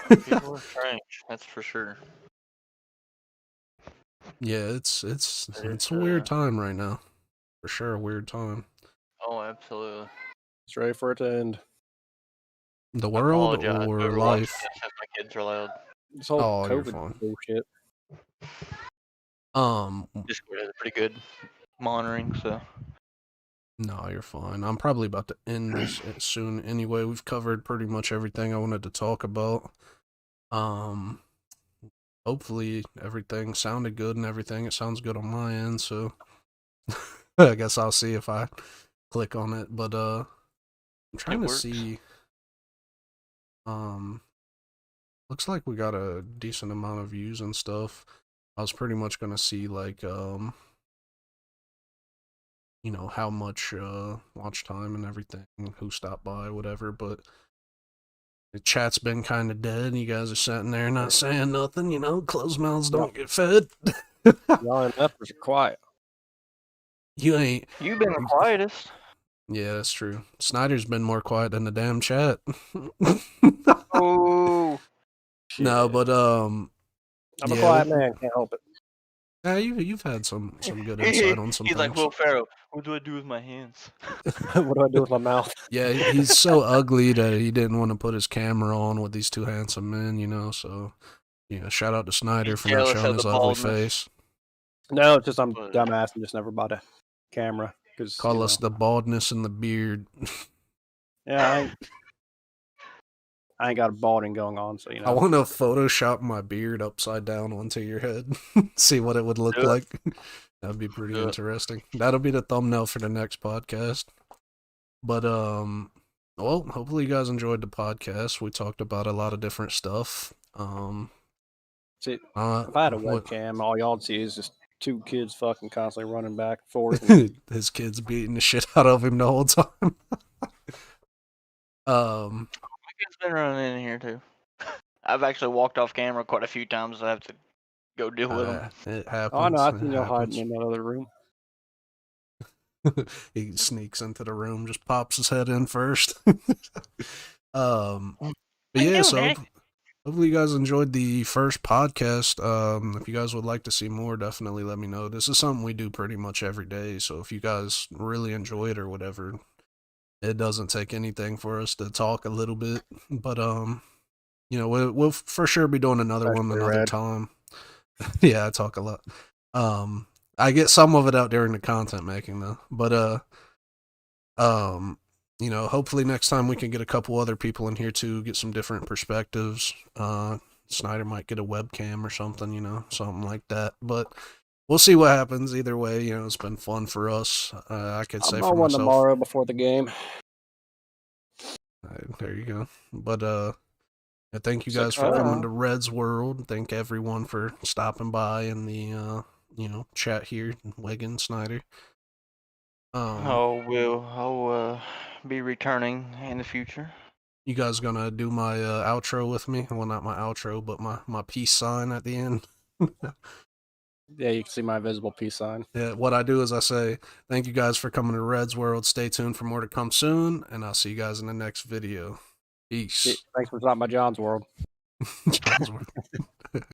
C: People are strange, that's for sure.
B: Yeah, it's
C: It's,
B: a weird time right now. For sure, a weird time.
C: Oh, absolutely.
D: It's ready for it to end.
B: The
C: I
B: world
C: apologize to
B: or
C: whoever watches
B: life?
C: this if my kids are loud.
D: This whole
B: Oh, you're
D: COVID
B: fine.
D: bullshit.
C: Discord has pretty good monitoring, so.
B: No, you're fine. I'm probably about to end this soon anyway. We've covered pretty much everything I wanted to talk about. Hopefully everything sounded good and everything. It sounds good on my end, so I guess I'll see if I click on it. But I'm trying to
C: works.
B: see. Looks like we got a decent amount of views and stuff. I was pretty much gonna see like you know, how much watch time and everything, who stopped by, whatever, but the chat's been kind of dead. You guys are sitting there not saying nothing, you know, closed mouths don't get fed.
D: Y'all and Uppers are quiet.
B: You ain't.
C: You've been the quietest.
B: Yeah, that's true. Snyder's been more quiet than the damn chat.
C: Oh.
B: No, but
D: I'm a
B: yeah,
D: quiet man, can't help it.
B: yeah, you've had some good insight on some
C: He's
B: things.
C: like Will Ferrell. What do I do with my hands?
D: What do I do with my mouth?
B: Yeah, he's so ugly that he didn't want to put his camera on with these two handsome men, you know. So, yeah, shout out to Snyder
C: He's
B: for not
C: jealous
B: showing
C: of
B: his
C: the
B: ugly
C: baldness.
B: face.
D: No, it's just I'm
C: But-
D: dumbass and just never bought a camera. Cause,
B: Call
D: you
B: us
D: know,
B: the baldness and the beard.
D: yeah, I ain't got a balding going on, so you know.
B: I want to Photoshop my beard upside down onto your head. See what it would look
C: Do it.
B: like. That'd be pretty
C: Do it.
B: interesting. That'll be the thumbnail for the next podcast. But well, hopefully you guys enjoyed the podcast. We talked about a lot of different stuff.
D: See,
B: If
D: if I had a webcam, all y'all'd see is just two kids fucking constantly running back and forth. And
B: his kids beating the shit out of him the whole time.
C: My kid's been running in here too. I've actually walked off camera quite a few times. I have to go deal with them.
B: It happens.
D: oh, I know, I've
B: it
D: seen y'all hiding
B: happens.
D: in that other room.
B: He sneaks into the room, just pops his head in first. But yeah, so hopefully you guys enjoyed the first podcast. If you guys would like to see more, definitely let me know. This is something we do pretty much every day, so if you guys really enjoy it or whatever, it doesn't take anything for us to talk a little bit. But you know, we'll for sure be doing another one
D: Especially
B: another
D: Red.
B: time. Yeah, I talk a lot. I get some of it out during the content making though. But you know, hopefully next time we can get a couple other people in here too, get some different perspectives. Snyder might get a webcam or something, you know, something like that. But we'll see what happens. Either way, you know, it's been fun for us. I could say
D: I'm
B: for
D: on one
B: myself.
D: tomorrow before the game.
B: There you go. But thank you
D: So-
B: guys for coming to Red's World. Thank everyone for stopping by in the you know, chat here, Wigan, Snyder.
C: I'll be returning in the future.
B: You guys gonna do my outro with me? Well, not my outro, but my peace sign at the end.
D: Yeah, you can see my visible peace sign.
B: Yeah, what I do is I say, thank you guys for coming to Red's World. Stay tuned for more to come soon, and I'll see you guys in the next video. Peace.
D: Thanks for stopping by John's World.
B: John's World.